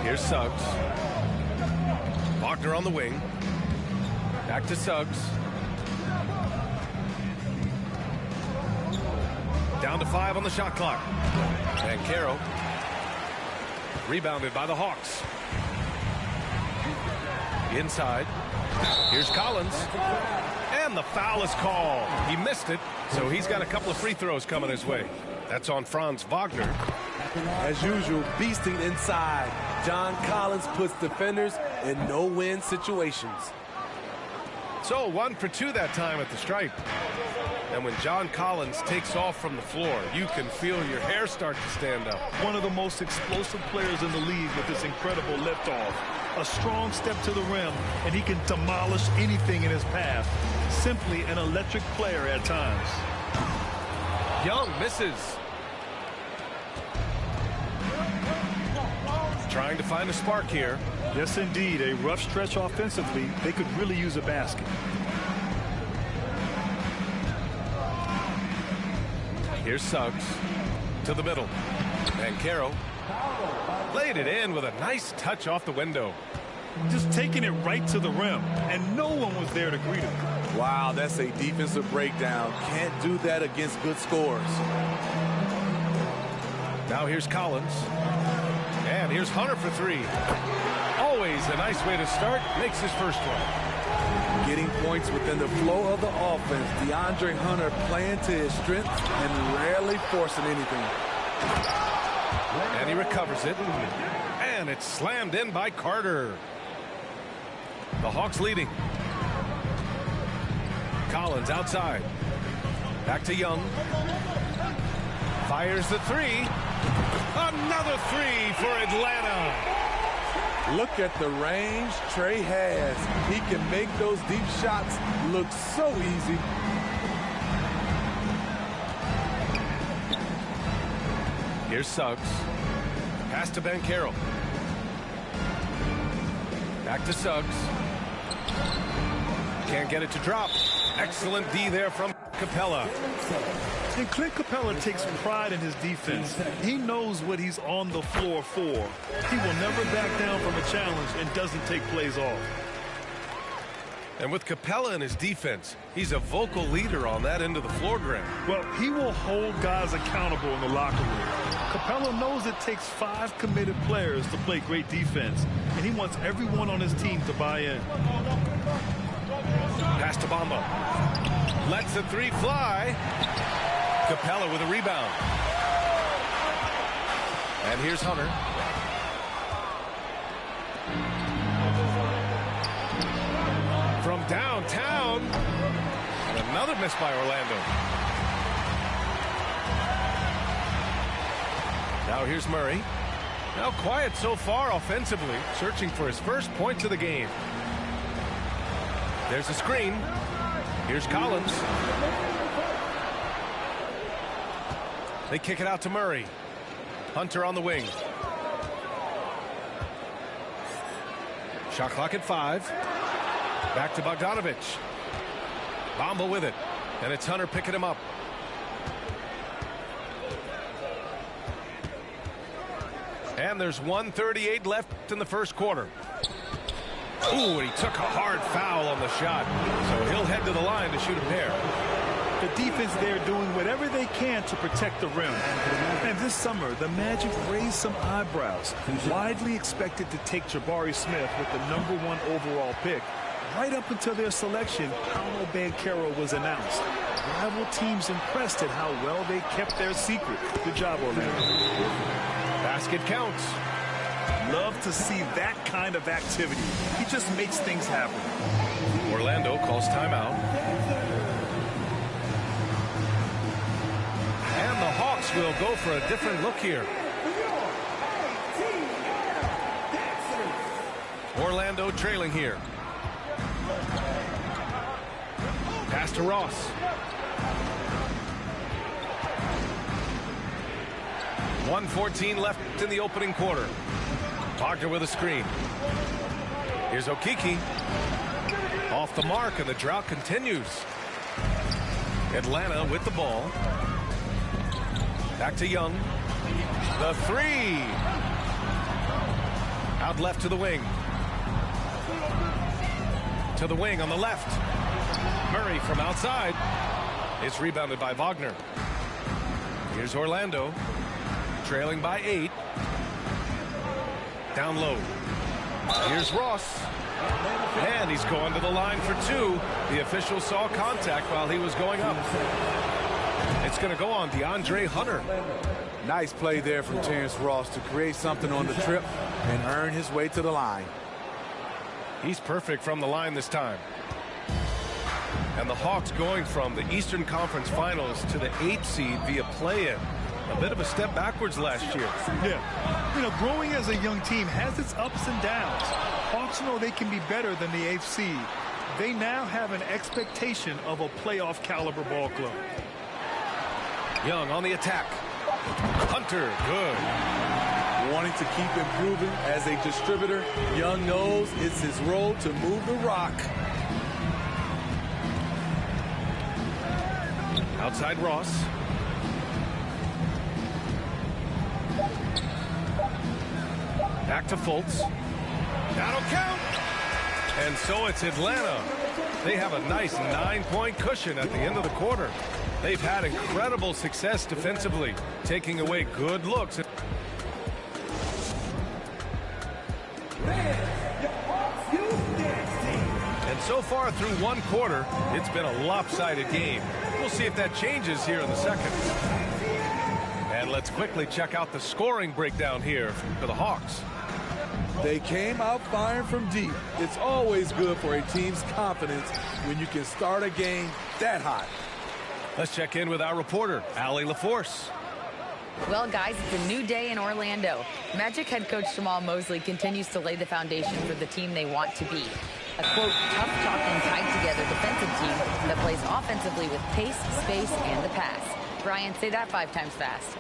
Here's Suggs. Wagner on the wing. Back to Suggs. Down to 5 on the shot clock. And Caro rebounded by the Hawks. Inside. Here's Collins. And the foul is called. He missed it, so he's got a couple of free throws coming his way. That's on Franz Wagner. As usual, beasting inside. John Collins puts defenders in no-win situations. So 1 for 2 that time at the stripe. And when John Collins takes off from the floor, you can feel your hair start to stand up. One of the most explosive players in the league with this incredible liftoff. A strong step to the rim, and he can demolish anything in his path. Simply an electric player at times. Young misses. Trying to find a spark here. Yes, indeed. A rough stretch offensively. They could really use a basket. Here's Suggs to the middle. And Caro laid it in with a nice touch off the window. Just taking it right to the rim, and no one was there to greet him. Wow, that's a defensive breakdown. Can't do that against good scores. Now here's Collins. And here's Hunter for three. Always a nice way to start. Makes his first one. Getting points within the flow of the offense. DeAndre Hunter playing to his strengths and rarely forcing anything. And he recovers it. And it's slammed in by Carter. The Hawks leading. Collins outside. Back to Young. Fires the three. Another three for Atlanta. Look at the range Trey has. He can make those deep shots look so easy. Here's Suggs. Pass to Banchero. Back to Suggs. Can't get it to drop. Excellent D there from Capella. And Clint Capella takes pride in his defense. He knows what he's on the floor for. He will never back down from a challenge and doesn't take plays off. And with Capella in his defense, he's a vocal leader on that end of the floor, Graham. Well, he will hold guys accountable in the locker room. Capella knows it takes 5 committed players to play great defense, and he wants everyone on his team to buy in. Pass to Bamba. Lets the three fly. Capella with a rebound. And here's Hunter. From downtown. Another miss by Orlando. Now here's Murray. Now quiet so far offensively, searching for his first points of the game. There's a screen. Here's Collins. They kick it out to Murray. Hunter on the wing. Shot clock at 5. Back to Bogdanovich. Bamba with it. And it's Hunter picking him up. And there's 1:38 left in the first quarter. Ooh, and he took a hard foul on the shot. So he'll head to the line to shoot a pair. The defense there doing whatever they can to protect the rim. And this summer, the Magic raised some eyebrows. Widely expected to take Jabari Smith with the #1 overall pick. Right up until their selection, Paolo Banchero was announced. Rival teams impressed at how well they kept their secret. Good job, Orlando. Basket counts. Love to see that kind of activity. He just makes things happen. Orlando calls timeout. And the Hawks will go for a different look here. Orlando trailing here. Pass to Ross. .114 left in the opening quarter. Wagner with a screen. Here's Okeke. Off the mark, and the drought continues. Atlanta with the ball. Back to Young. The three. Out left to the wing. To the wing on the left. Murray from outside. It's rebounded by Wagner. Here's Orlando. Trailing by 8. Down low. Here's Ross. And he's going to the line for 2. The official saw contact while he was going up. It's going to go on DeAndre Hunter. Nice play there from Terrence Ross to create something on the trip and earn his way to the line. He's perfect from the line this time. And the Hawks going from the Eastern Conference Finals to the 8th seed via play-in. A bit of a step backwards last year. Yeah. You know, growing as a young team has its ups and downs. Hawks know they can be better than the 8th seed. They now have an expectation of a playoff caliber ball club. Young on the attack. Hunter, good. wanting to keep improving as a distributor. Young knows it's his role to move the rock. Outside Ross. Back to Fultz. That'll count. And so it's Atlanta. They have a nice 9-point cushion at the end of the quarter. They've had incredible success defensively, taking away good looks. And so far through one quarter, it's been a lopsided game. We'll see if that changes here in the second. And let's quickly check out the scoring breakdown here for the Hawks. They came out firing from deep. It's always good for a team's confidence when you can start a game that hot. Let's check in with our reporter, Allie LaForce. Well, guys, it's a new day in Orlando. Magic head coach Jamal Mosley continues to lay the foundation for the team they want to be. A, quote, tough-talking, tied-together defensive team that plays offensively with pace, space, and the pass. Brian, say that 5 times fast.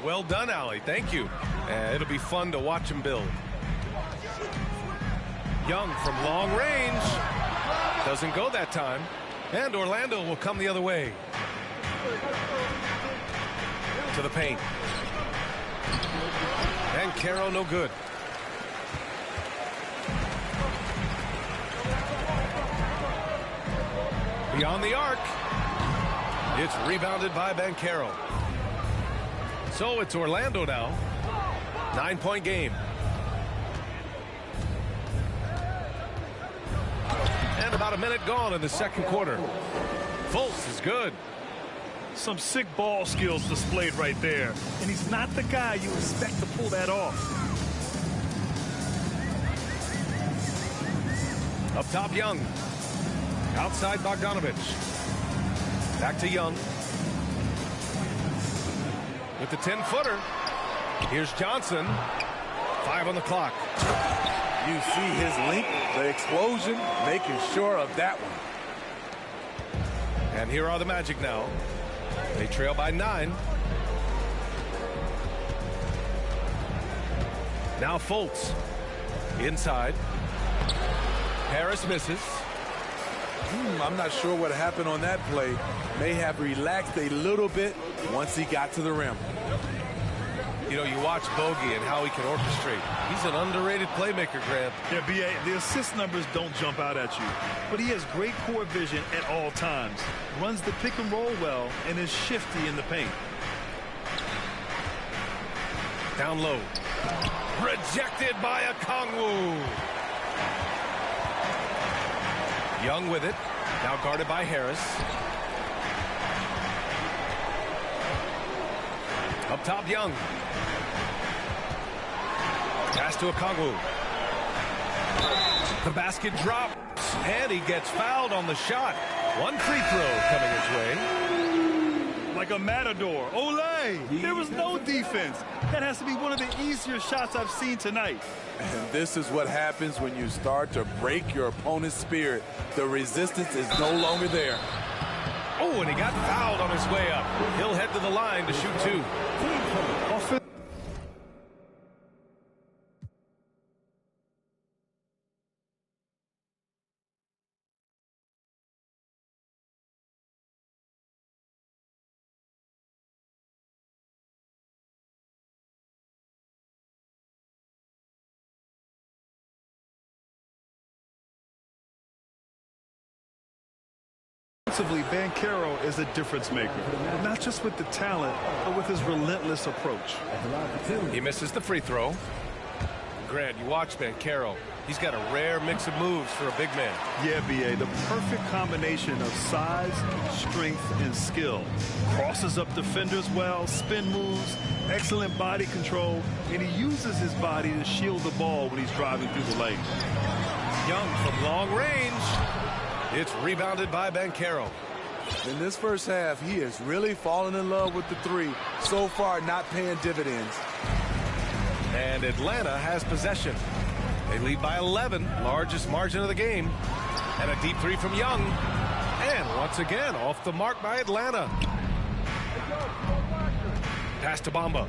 Well done, Allie. Thank you. It'll be fun to watch him build. Young from long range. Doesn't go that time. And Orlando will come the other way. To the paint. And Caro no good. Beyond the arc. It's rebounded by Banchero. So it's Orlando now. 9-point game. And about a minute gone in the second quarter. Fultz is good. Some sick ball skills displayed right there. And he's not the guy you expect to pull that off. Up top, Young. Outside, Bogdanovich. Back to Young. With the 10-footer. Here's Johnson. 5 on the clock. You see his length, the explosion, making sure of that one. And here are the Magic now. They trail by 9. Now Fultz. Inside. Harris misses. I'm not sure what happened on that play. May have relaxed a little bit once he got to the rim. You know, you watch Bogey and how he can orchestrate. He's an underrated playmaker, Grant. Yeah, B.A., the assist numbers don't jump out at you. But he has great court vision at all times. Runs the pick and roll well and is shifty in the paint. Down low. Rejected by Okongwu. Young with it. Now guarded by Harris. Up top, Young. Pass to Okongwu. The basket drops, and he gets fouled on the shot. One free throw coming his way. Like a matador. Olay! There was no defense. That has to be one of the easier shots I've seen tonight. And this is what happens when you start to break your opponent's spirit. The resistance is no longer there. Oh, and he got fouled on his way up. He'll head to the line to shoot 2. Offensively, Banchero is a difference maker, not just with the talent, but with his relentless approach. He misses the free throw. Grant, you watch Banchero. He's got a rare mix of moves for a big man. Yeah, B.A., the perfect combination of size, strength, and skill. Crosses up defenders well, spin moves, excellent body control, and he uses his body to shield the ball when he's driving through the lane. Young from long range. It's rebounded by Banchero. In this first half, he has really fallen in love with the 3. So far, not paying dividends. And Atlanta has possession. They lead by 11, largest margin of the game. And a deep 3 from Young. And once again, off the mark by Atlanta. Pass to Bamba.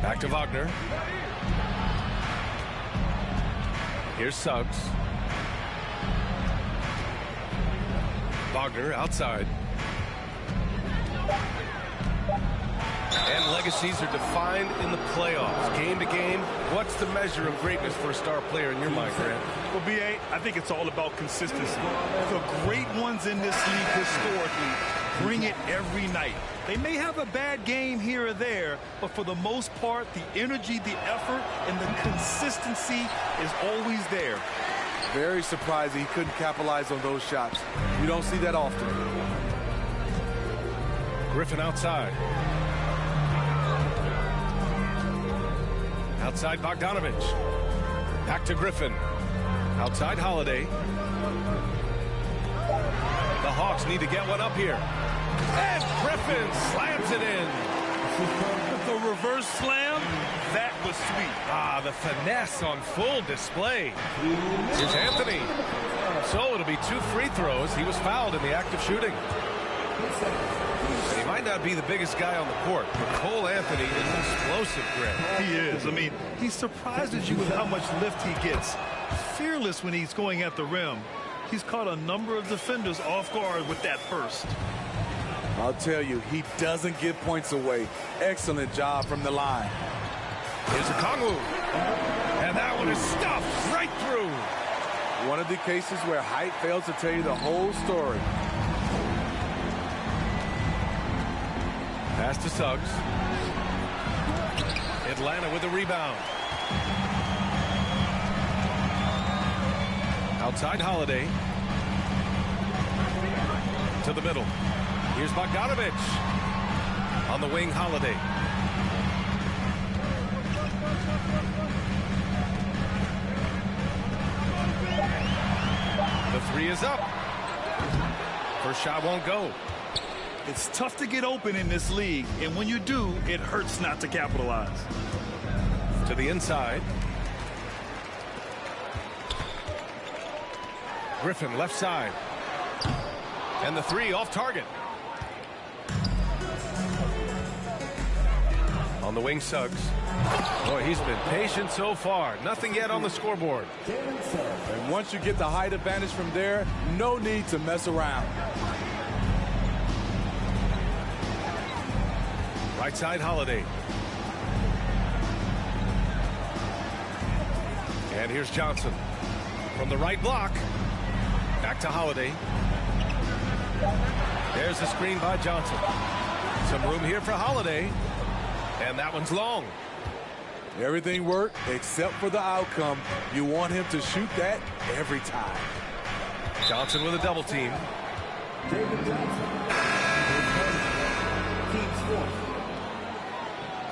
Back to Wagner. Here's Suggs. Wagner outside. And legacies are defined in the playoffs. Game to game, what's the measure of greatness for a star player in your mind, Grant? Well, B.A., I think it's all about consistency. The great ones in this league historically bring it every night. They may have a bad game here or there, but for the most part, the energy, the effort, and the consistency is always there. Very surprising he couldn't capitalize on those shots. You don't see that often. Griffin outside. Outside Bogdanovich. Back to Griffin. Outside Holiday. The Hawks need to get one up here. And Griffin slams it in. The reverse slam, that was sweet. Ah, the finesse on full display. Here's Anthony. So it'll be 2 free throws. He was fouled in the act of shooting. And he might not be the biggest guy on the court, but Cole Anthony is explosive, Greg. He is. I mean, he surprises you with how much lift he gets. Fearless when he's going at the rim. He's caught a number of defenders off guard with that burst. I'll tell you, he doesn't give points away. Excellent job from the line. Here's a Kongwu. And that one is stuffed right through. One of the cases where height fails to tell you the whole story. Pass to Suggs. Atlanta with the rebound. Outside Holiday. To the middle. Here's Bogdanovich. On the wing, Holiday. The 3 is up. First shot won't go. It's tough to get open in this league, and when you do, it hurts not to capitalize. To the inside. Griffin left side. And the 3 off target. On the wing, Suggs. Boy, he's been patient so far. Nothing yet on the scoreboard. And once you get the height advantage from there, no need to mess around. Right side, Holiday. And here's Johnson. From the right block. Back to Holiday. There's the screen by Johnson. Some room here for Holiday. And that one's long. Everything worked except for the outcome. You want him to shoot that every time. Johnson with a double team. David Johnson. Team fourth.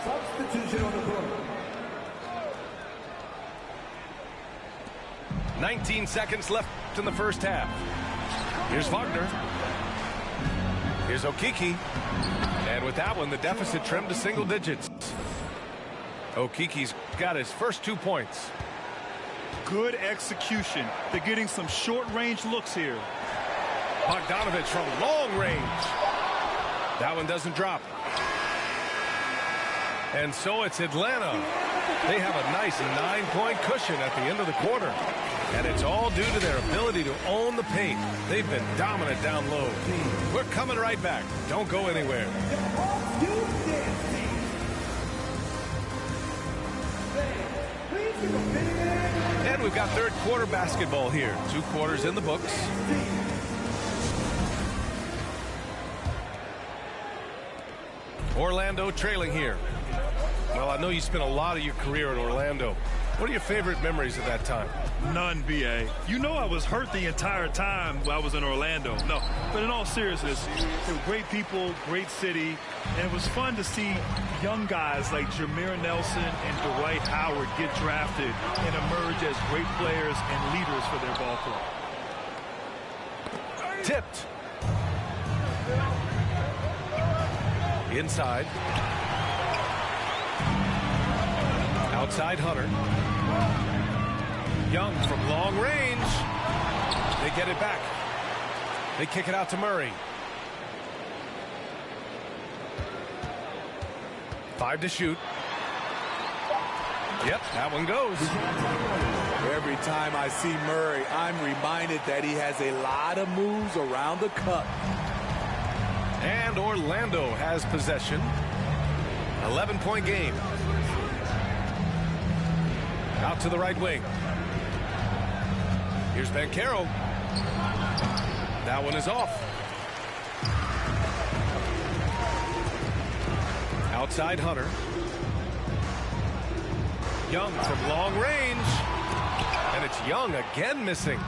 Substitution on the court. 19 seconds left in the first half. Here's Wagner. Here's Okeke. And with that one, the deficit trimmed to single digits. Okeke's got his first 2 points. Good execution. They're getting some short-range looks here. Bogdanovich from long range. That one doesn't drop. And so it's Atlanta. They have a nice 9-point cushion at the end of the quarter. And it's all due to their ability to own the paint. They've been dominant down low. We're coming right back. Don't go anywhere. And we've got third quarter basketball here. 2 quarters in the books. Orlando trailing here. Well, I know you spent a lot of your career in Orlando. What are your favorite memories of that time? None, B.A. You know I was hurt the entire time I was in Orlando. No, but in all seriousness, they were great people, great city, and it was fun to see young guys like Jameer Nelson and Dwight Howard get drafted and emerge as great players and leaders for their ball club. Tipped. Inside. Outside Hunter. Young from long range. They get it back. They kick it out to Murray. 5 to shoot. Yep, that one goes. Every time I see Murray, I'm reminded that he has a lot of moves around the cup. And Orlando has possession. 11-point game. Out to the right wing. Here's Banchero. That one is off. Outside Hunter. Young from long range. And it's Young again missing.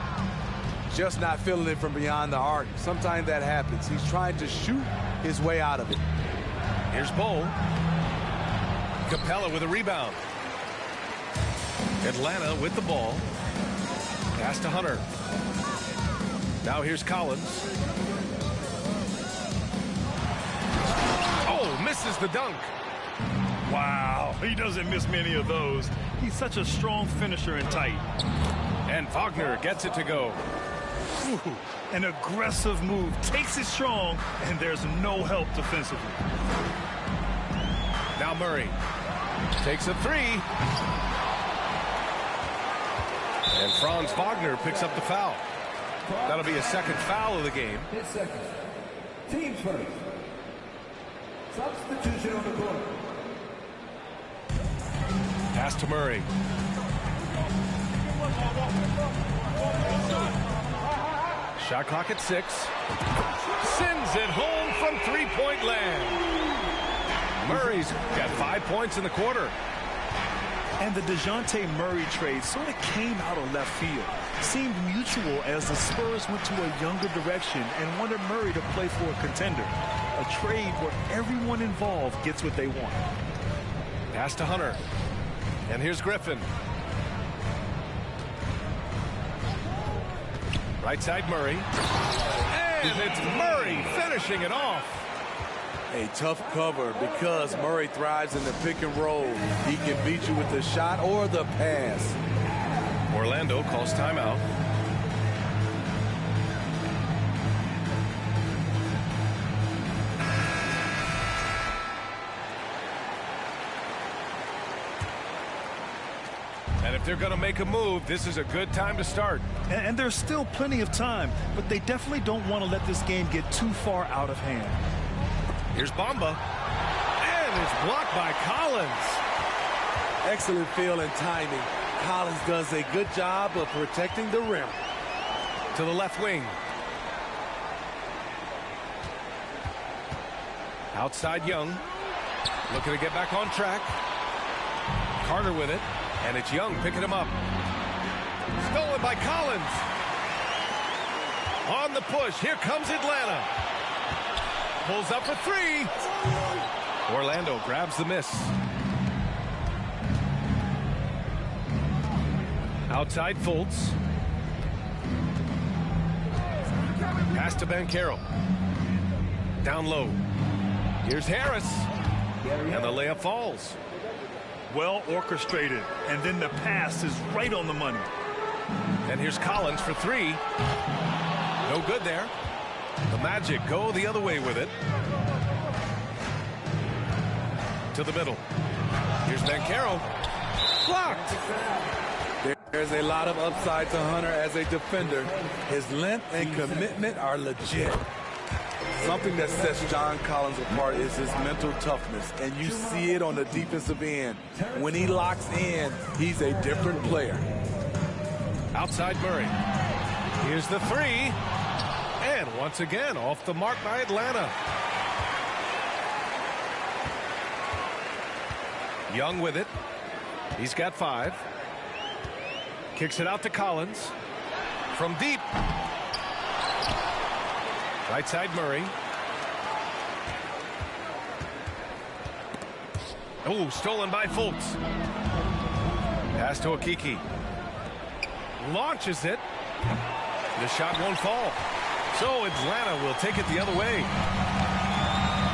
Just not feeling it from beyond the arc. Sometimes that happens. He's trying to shoot his way out of it. Here's Bull. Capella with a rebound. Atlanta with the ball. Pass to Hunter. Now here's Collins. Oh, misses the dunk. Wow, he doesn't miss many of those. He's such a strong finisher and tight. And Wagner gets it to go. Ooh, an aggressive move, takes it strong, and there's no help defensively. Now Murray takes a three. And Franz Wagner picks up the foul. That'll be a second foul of the game. His second. Team first. Substitution on the court. Pass to Murray. Shot clock at 6. Sends it home from three-point land. Murray's got 5 points in the quarter. And the DeJounte Murray trade sort of came out of left field. Seemed mutual as the Spurs went to a younger direction and wanted Murray to play for a contender. A trade where everyone involved gets what they want. Pass to Hunter. And here's Griffin. Right side Murray. And it's Murray finishing it off. A tough cover because Murray thrives in the pick and roll. He can beat you with the shot or the pass. Orlando calls timeout. And if they're going to make a move, this is a good time to start. And there's still plenty of time, but they definitely don't want to let this game get too far out of hand. Here's Bamba. And it's blocked by Collins. Excellent feel and timing. Collins does a good job of protecting the rim. To the left wing. Outside Young. Looking to get back on track. Carter with it. And it's Young picking him up. Stolen by Collins. On the push. Here comes Atlanta. Pulls up for three. Orlando grabs the miss. Outside Fultz. Pass to Banchero. Down low. Here's Harris. And the layup falls. Well orchestrated. And then the pass is right on the money. And here's Collins for three. No good there. The Magic go the other way with it. To the middle. Here's Banchero. Blocked. There's a lot of upside to Hunter as a defender. His length and commitment are legit. Something that sets John Collins apart is his mental toughness, and you see it on the defensive end. When he locks in, he's a different player. Outside Murray. Here's the three. And once again, off the mark by Atlanta. Young with it. He's got 5. Kicks it out to Collins. From deep. Right side Murray. Oh, stolen by Fultz. Pass to Akiki. Launches it. The shot won't fall. So Atlanta will take it the other way.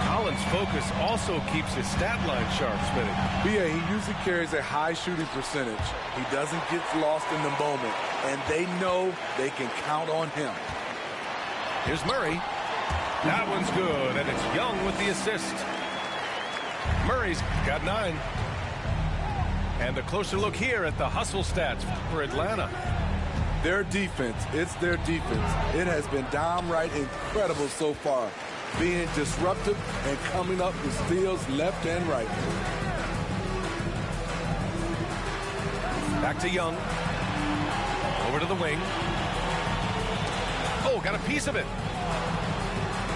Collins' focus also keeps his stat line sharp, Smitty. B.A., he usually carries a high shooting percentage. He doesn't get lost in the moment, and they know they can count on him. Here's Murray. That one's good, and it's Young with the assist. Murray's got 9. And a closer look here at the hustle stats for Atlanta. Their defense, it's their defense. It has been downright incredible so far, being disruptive and coming up with steals left and right. Back to Young. Over to the wing. Oh, got a piece of it.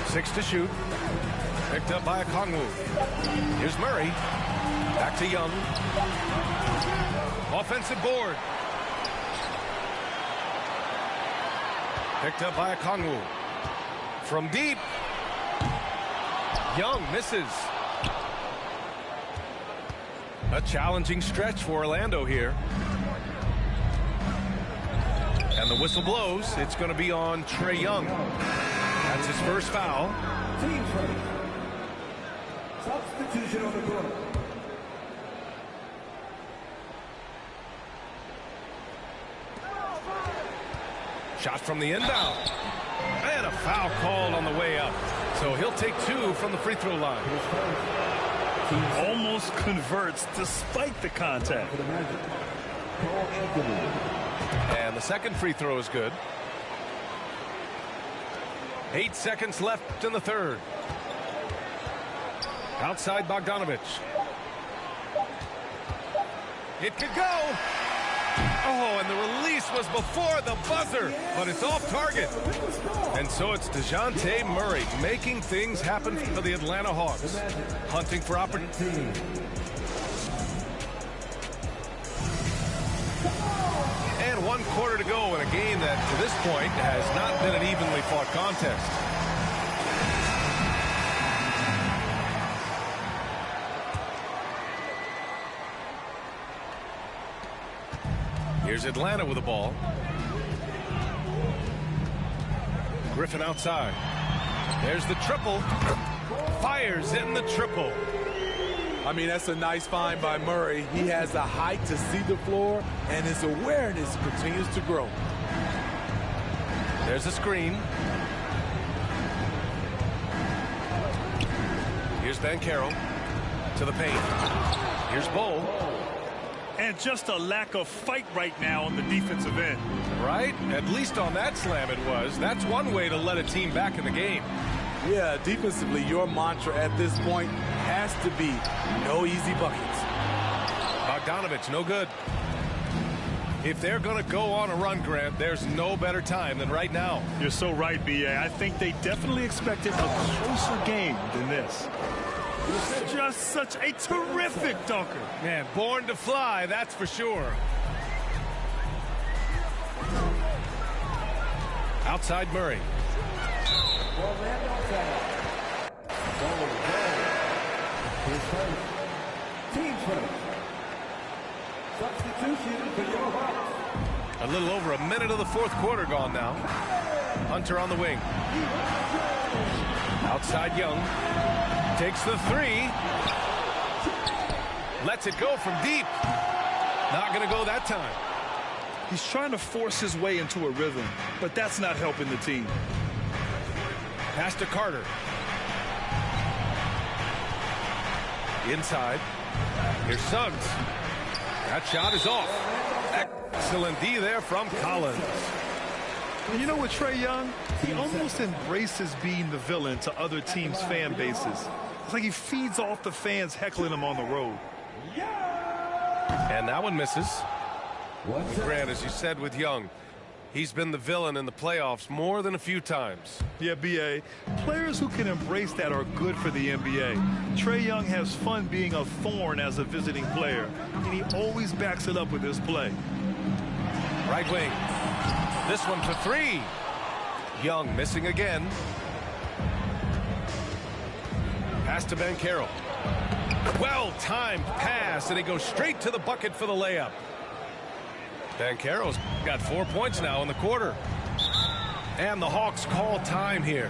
6 to shoot. Picked up by Okongwu. Here's Murray. Back to Young. Offensive board. Picked up by Okongwu. From deep. Young misses. A challenging stretch for Orlando here. And the whistle blows. It's going to be on Trae Young. That's his first foul. Team foul. Substitution on the court. Shot from the inbound. And a foul called on the way up. So he'll take 2 from the free throw line. Almost converts despite the contact. And the second free throw is good. 8 seconds left in the third. Outside Bogdanovich. It could go. Oh, and the release was before the buzzer, but it's off target. And so it's DeJounte Murray making things happen for the Atlanta Hawks. Hunting for opportunity. And 1 quarter to go in a game that, to this point, has not been an evenly fought contest. Here's Atlanta with the ball. Griffin outside. There's the triple. Fires in the triple. I mean, that's a nice find by Murray. He has the height to see the floor, and his awareness continues to grow. There's a screen. Here's Banchero to the paint. Here's Bull. And just a lack of fight right now on the defensive end. Right? At least on that slam it was. That's one way to let a team back in the game. Yeah, defensively, your mantra at this point has to be no easy buckets. Bogdanovich, no good. If they're going to go on a run, Grant, there's no better time than right now. You're so right, B.A. I think they definitely expected a closer game than this. Just such a terrific dunker. Man, born to fly, that's for sure. Outside Murray. Team first. Substitution for your Hawks. A little over a minute of the fourth quarter gone now. Hunter on the wing. Outside Young. Takes the 3. Lets it go from deep. Not going to go that time. He's trying to force his way into a rhythm, but that's not helping the team. Pass to Carter. Inside. Here's Suggs. That shot is off. Excellent D there from Collins. And you know what, Trae Young? He almost embraces being the villain to other teams' fan bases. It's like he feeds off the fans heckling him on the road. And that one misses. Grant, as you said with Young, he's been the villain in the playoffs more than a few times. Yeah, B.A. Players who can embrace that are good for the NBA. Trae Young has fun being a thorn as a visiting player, and he always backs it up with his play. Right wing. This one for 3. Young missing again. Pass to Banchero. Well-timed pass, and he goes straight to the bucket for the layup. Banchero's got 4 points now in the quarter. And the Hawks call time here.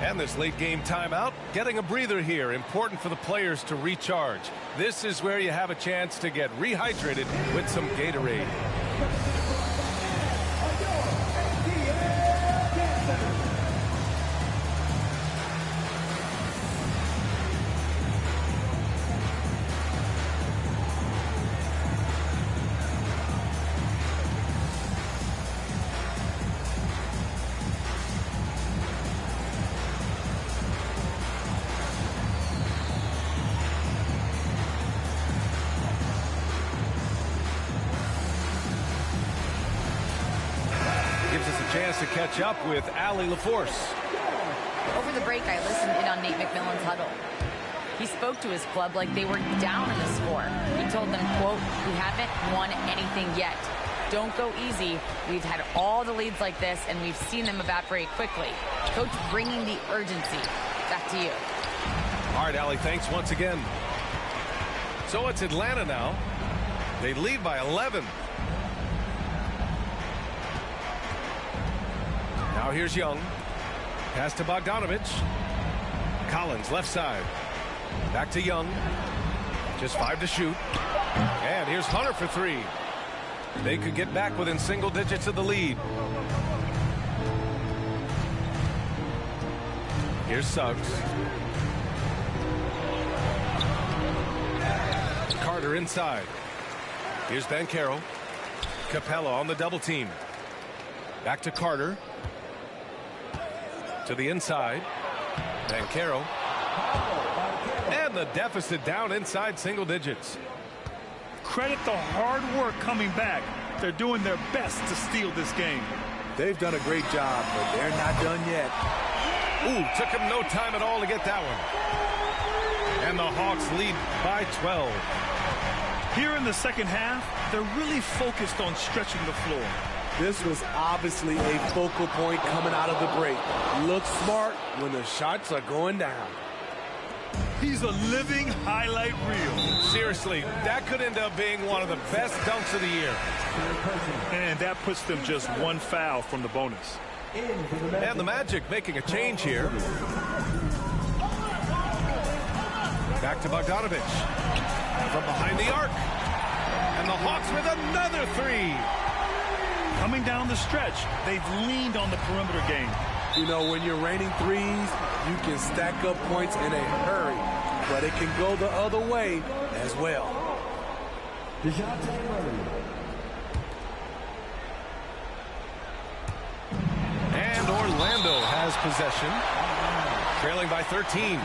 And this late game timeout, getting a breather here. Important for the players to recharge. This is where you have a chance to get rehydrated with some Gatorade. chance to catch up with Allie LaForce. Over the break, I listened in on Nate McMillan's huddle. He spoke to his club like they were down in the score. He told them, quote, "We haven't won anything yet. Don't go easy. We've had all the leads like this, and we've seen them evaporate quickly." Coach bringing the urgency. Back to you. All right, Allie, thanks once again. So it's Atlanta now. They lead by 11. Now here's Young. Pass to Bogdanovich. Collins, left side. Back to Young. Just 5 to shoot. And here's Hunter for 3. They could get back within single digits of the lead. Here's Suggs. Carter inside. Here's Banchero. Capella on the double team. Back to Carter. To the inside. Banchero. And the deficit down inside single digits. Credit the hard work coming back. They're doing their best to steal this game. They've done a great job, but they're not done yet. Ooh, took him no time at all to get that one. And the Hawks lead by 12. Here in the second half, they're really focused on stretching the floor. This was obviously a focal point coming out of the break. Look smart when the shots are going down. He's a living highlight reel. Seriously, that could end up being one of the best dunks of the year. And that puts them just one foul from the bonus. And the Magic making a change here. Back to Bogdanovich. From behind the arc. And the Hawks with another 3. Coming down the stretch, they've leaned on the perimeter game. You know, when you're raining threes, you can stack up points in a hurry, but it can go the other way as well. And Orlando has possession, trailing by 13.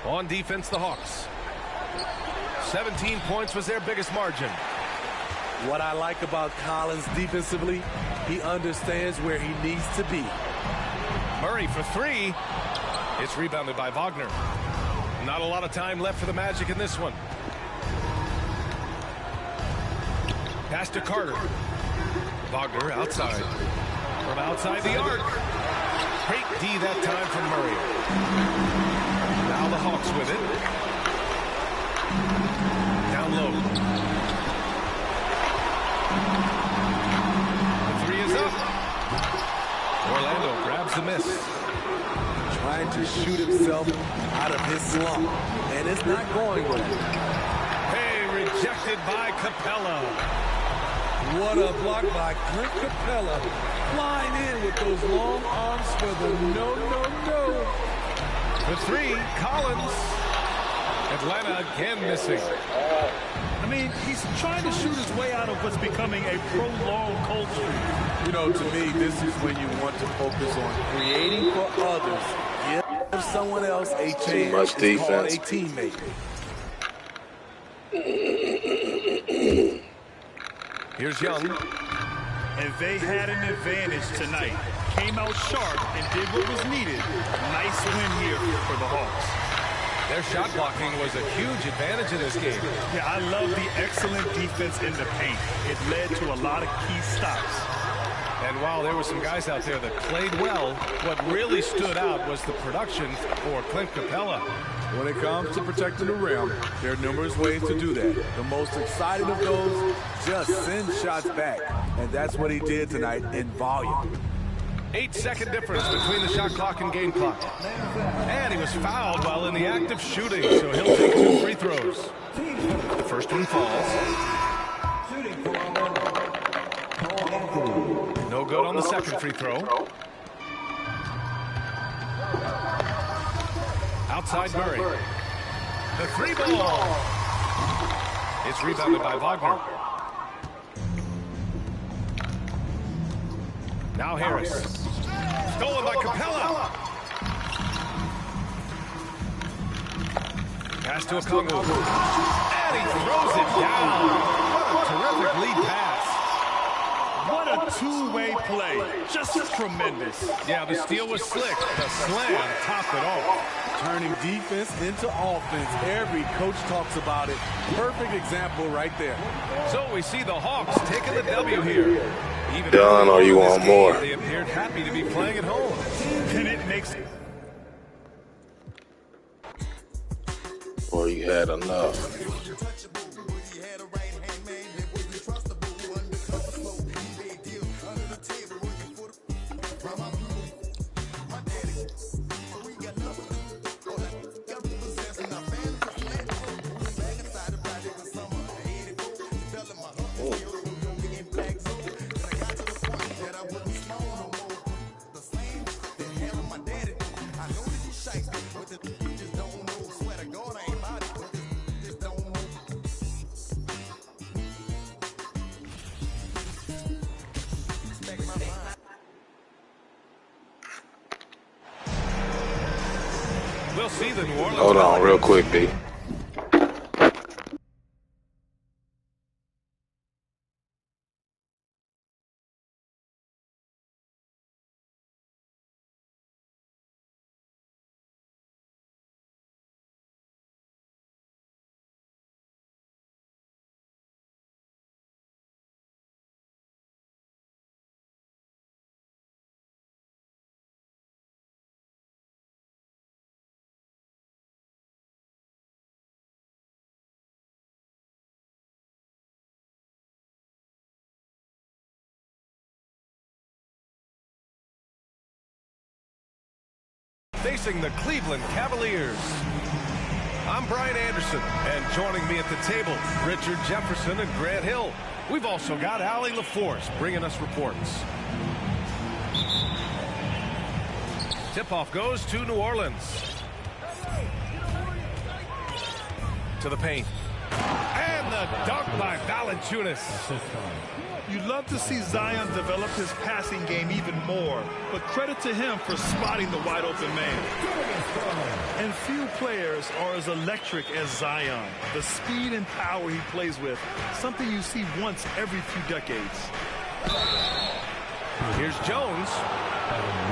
On defense, the Hawks. 17 points was their biggest margin. What I like about Collins defensively, he understands where he needs to be. Murray for 3. It's rebounded by Wagner. Not a lot of time left for the Magic in this one. Pass to Carter. Wagner outside. From outside the arc. Great D that time from Murray. Now the Hawks with it. Down low. The 3 is up. Orlando grabs the miss. Trying to shoot himself out of his slump, and it's not going well. Hey, rejected by Capella. What a block by Clint Capella. Flying in with those long arms for the no. The 3, Collins. Atlanta again missing. I mean, he's trying to shoot his way out of what's becoming a prolonged cold streak. You know, to me, this is when you want to focus on creating for others. Give someone else a chance. Too much defense. It's called a teammate. Here's Young. And they had an advantage tonight. Came out sharp and did what was needed. Nice win here for the Hawks. Their shot blocking was a huge advantage in this game. Yeah, I love the excellent defense in the paint. It led to a lot of key stops. And while there were some guys out there that played well, what really stood out was the production for Clint Capella. When it comes to protecting the rim, there are numerous ways to do that. The most exciting of those, just send shots back. And that's what he did tonight in volume. 8-second difference between the shot clock and game clock. And he was fouled while in the act of shooting, so he'll take 2 free throws. The first one falls. No good on the second free throw. Outside Murray. The 3 ball. It's rebounded by Wagner. Now Harris. Stolen by Capella. Pass to Okongwu. And he throws it down. What a terrific lead pass. What a two-way play. Just tremendous. Yeah, the steal was slick. The slam topped it off. Turning defense into offense. Every coach talks about it. Perfect example right there. So we see the Hawks taking the W here. Even Done, or you want more? They appeared happy to be playing at home. And it makes... Or you had enough. We'll see the New Orleans. Hold on real quick, B. Facing the Cleveland Cavaliers. I'm Brian Anderson, and joining me at the table, Richard Jefferson and Grant Hill. We've also got Allie LaForce bringing us reports. Tip-off goes to New Orleans. To the paint. And the dunk by Valanciunas. You'd love to see Zion develop his passing game even more, but credit to him for spotting the wide open man. And few players are as electric as Zion. The speed and power he plays with, something you see once every few decades. Here's Jones.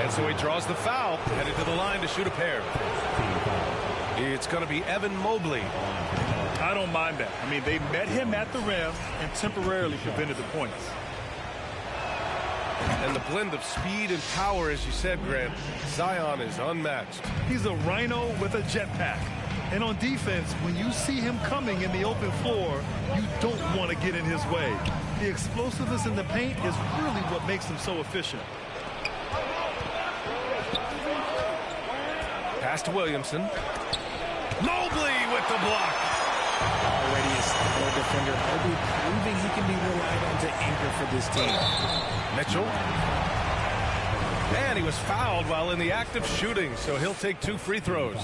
And so he draws the foul, headed to the line to shoot a pair. It's going to be Evan Mobley. I don't mind that. I mean, they met him at the rim and temporarily prevented the points. And the blend of speed and power, as you said, Grant, Zion is unmatched. He's a rhino with a jetpack. And on defense, when you see him coming in the open floor, you don't want to get in his way. The explosiveness in the paint is really what makes him so efficient. Pass to Williamson. Mobley with the block. Already a stellar defender. Mobley proving he can be relied on to anchor for this team. Mitchell. And he was fouled while in the act of shooting, so he'll take 2 free throws.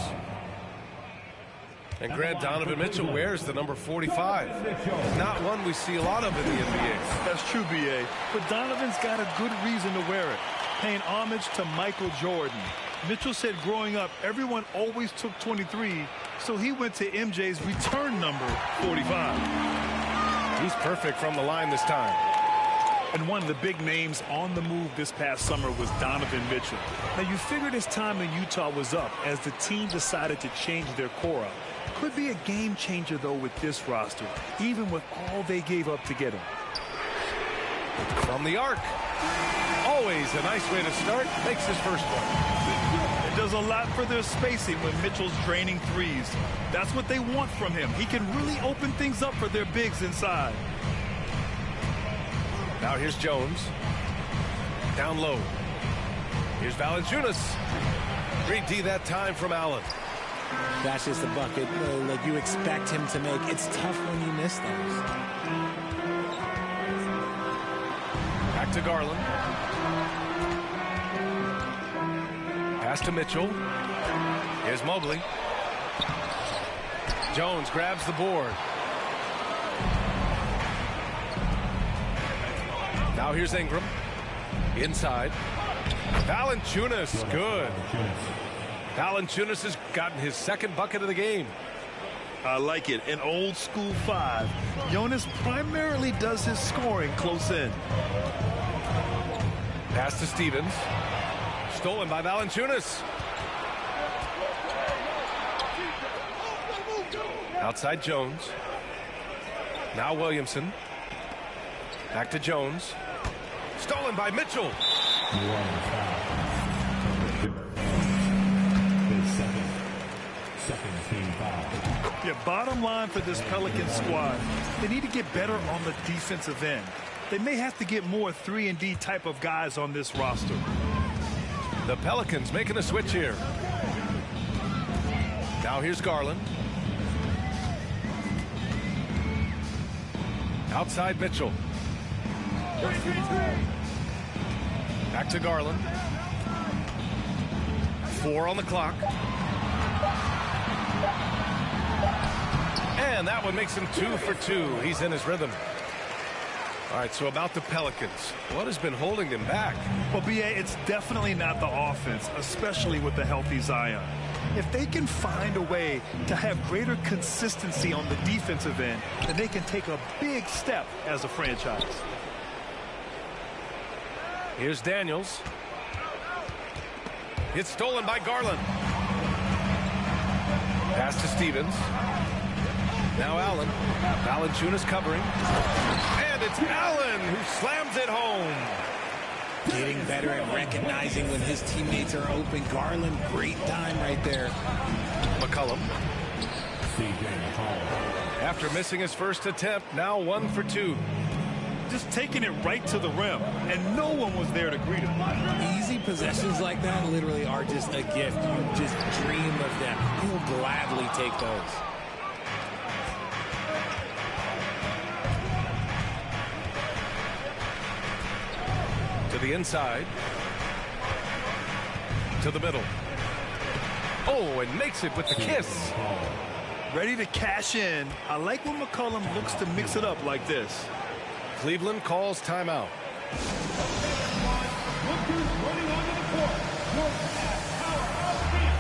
And Grant, Donovan Mitchell wears the number 45. Not one we see a lot of in the NBA. That's true, B.A. But Donovan's got a good reason to wear it, paying homage to Michael Jordan. Mitchell said growing up, everyone always took 23, so he went to MJ's return number, 45. He's perfect from the line this time. And one of the big names on the move this past summer was Donovan Mitchell. Now, you figured his time in Utah was up as the team decided to change their core up. Could be a game changer, though, with this roster, even with all they gave up to get him. From the arc. Always a nice way to start. Makes his first one. It does a lot for their spacing when Mitchell's draining threes. That's what they want from him. He can really open things up for their bigs inside. Now here's Jones. Down low. Here's Valanciunas. Great D that time from Allen. That's just a bucket like you expect him to make. It's tough when you miss those. Back to Garland. Pass to Mitchell. Here's Mobley. Jones grabs the board. Now here's Ingram. Inside. Valanciunas, good. Valanciunas has gotten his second bucket of the game. I like it. An old school 5. Jonas primarily does his scoring close in. Pass to Stevens. Stolen by Valanciunas. Outside Jones. Now Williamson. Back to Jones. Stolen by Mitchell. Yeah, bottom line for this Pelican squad, they need to get better on the defensive end. They may have to get more 3-and-D type of guys on this roster. The Pelicans making a switch here. Now here's Garland. Outside Mitchell. Back to Garland. 4 on the clock. And that one makes him 2 for 2. He's in his rhythm. All right, so about the Pelicans, what has been holding them back? Well, B.A., it's definitely not the offense, especially with the healthy Zion. If they can find a way to have greater consistency on the defensive end, then they can take a big step as a franchise. Here's Daniels. It's stolen by Garland. Pass to Stevens. Now Allen. Valanciunas covering. And it's Allen who slams it home. Getting better at recognizing when his teammates are open. Garland, great time right there. McCollum. After missing his first attempt, now 1 for 2. Just taking it right to the rim, and no one was there to greet him. Easy possessions like that literally are just a gift. You just dream of them. He'll gladly take those. To the inside. To the middle. Oh, and makes it with the kiss. Ready to cash in. I like when McCollum looks to mix it up like this. Cleveland calls timeout. Lookers running onto the court. North at Powerhouse Phoenix.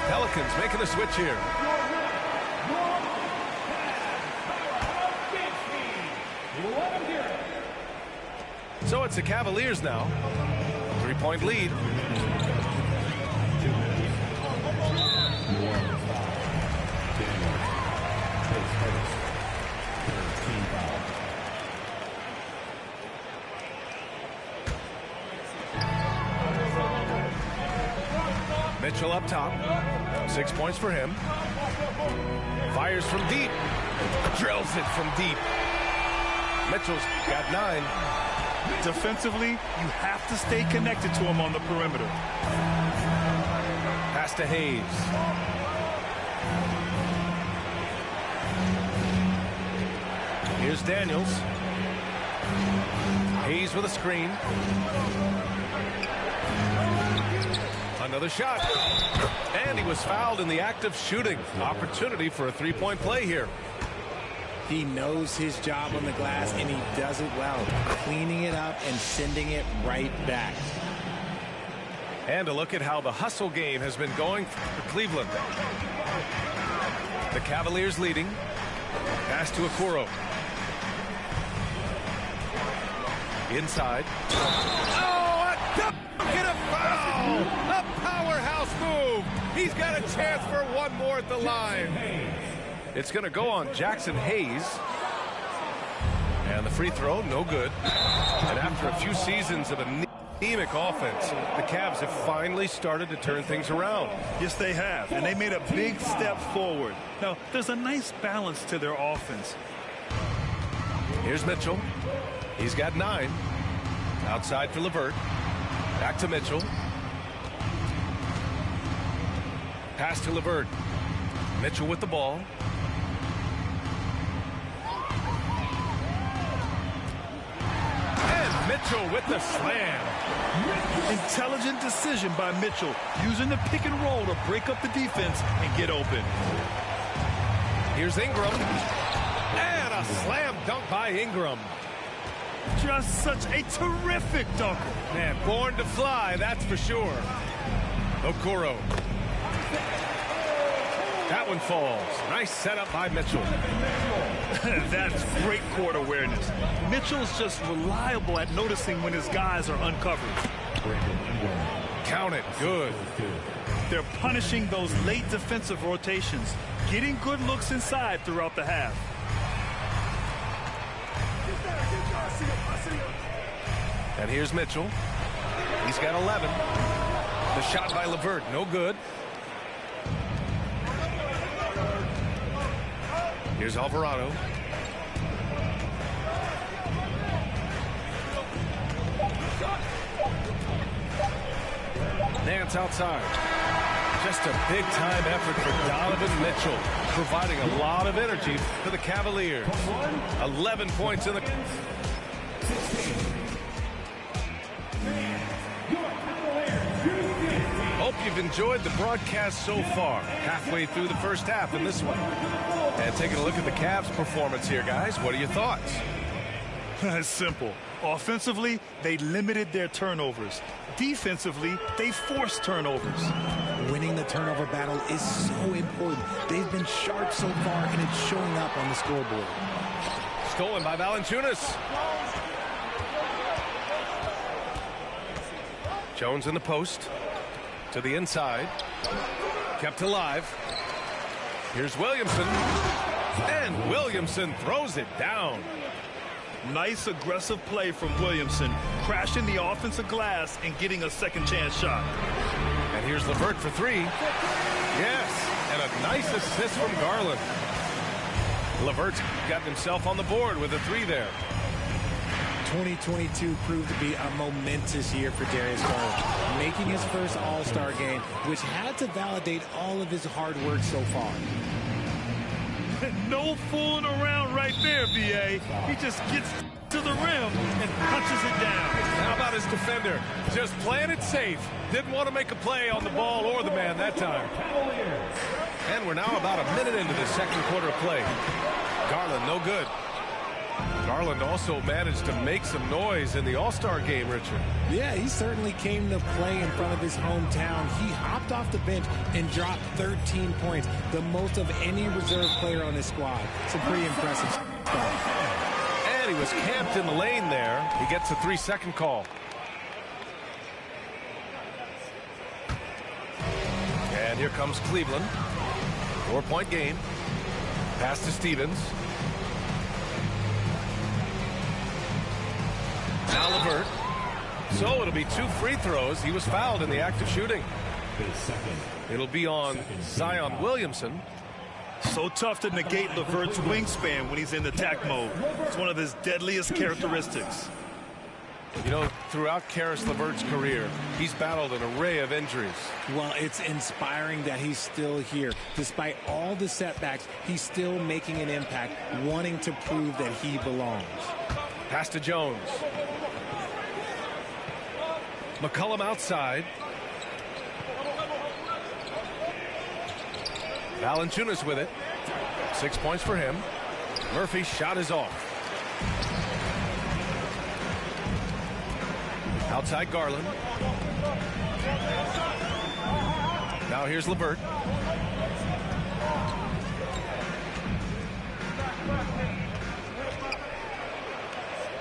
Pelicans making a switch here. So it's the Cavaliers now. 3-point lead. Mitchell up top. 6 points for him. Fires from deep. Drills it from deep. Mitchell's got 9. Defensively, you have to stay connected to him on the perimeter. Pass to Hayes. Here's Daniels. Hayes with a screen. Another shot. And he was fouled in the act of shooting. Opportunity for a 3-point play here. He knows his job on the glass, and he does it well. Cleaning it up and sending it right back. And a look at how the hustle game has been going for Cleveland. The Cavaliers leading. Pass to Okoro. Inside. Oh, a dunk and a foul! A powerhouse move! He's got a chance for one more at the line. It's going to go on Jackson Hayes. And the free throw, no good. And after a few seasons of a Anemic offense. The Cavs have finally started to turn things around. Yes, they have, and they made a big step forward. Now, there's a nice balance to their offense. Here's Mitchell. He's got 9. Outside for LeVert. Back to Mitchell. Pass to LeVert. Mitchell with the ball. And Mitchell with the slam. Intelligent decision by Mitchell, using the pick and roll to break up the defense and get open. Here's Ingram. And a slam dunk by Ingram. Just such a terrific dunker. Man, born to fly, that's for sure. Okoro. That one falls. Nice setup by Mitchell. That's great court awareness. Mitchell's just reliable at noticing when his guys are uncovered. Count it. Good. They're punishing those late defensive rotations, getting good looks inside throughout the half. And here's Mitchell. He's got 11. The shot by LeVert, no good. Here's Alvarado. Nance outside. Just a big-time effort for Donovan Mitchell, providing a lot of energy for the Cavaliers. 11 points in the... Hope you've enjoyed the broadcast so far. Halfway through the first half in this one. And taking a look at the Cavs' performance here, guys. What are your thoughts? It's simple. Offensively, they limited their turnovers. Defensively, they forced turnovers. Winning the turnover battle is so important. They've been sharp so far, and it's showing up on the scoreboard. Stolen by Valanciunas. Jones in the post. To the inside. Kept alive. Here's Williamson. And Williamson throws it down. Nice aggressive play from Williamson, crashing the offensive glass and getting a second chance shot. And here's LeVert for 3. Yes, and a nice assist from Garland. LeVert's got himself on the board with a 3 there. 2022 proved to be a momentous year for Darius Garland, making his first All-Star game, which had to validate all of his hard work so far. No fooling around right there, B.A. He just gets to the rim and punches it down. How about his defender? Just playing it safe. Didn't want to make a play on the ball or the man that time. And we're now about a minute into the second quarter of play. Garland, no good. Garland also managed to make some noise in the All-Star game, Richard. Yeah, he certainly came to play in front of his hometown. He hopped off the bench and dropped 13 points, the most of any reserve player on his squad. Some pretty impressive stuff. And he was camped in the lane there. He gets a 3-second call. And here comes Cleveland. 4-point game. Pass to Stevens. Now LeVert. So it'll be 2 free throws. He was fouled in the act of shooting. It'll be on Zion Williamson. So tough to negate LeVert's wingspan when he's in attack mode. It's one of his deadliest characteristics. You know, throughout Karis LeVert's career, he's battled an array of injuries. Well, it's inspiring that he's still here. Despite all the setbacks, he's still making an impact, wanting to prove that he belongs. Pass to Jones. McCollum outside. Valanciunas with it. 6 points for him. Murphy's shot is off. Outside Garland. Now here's LeVert.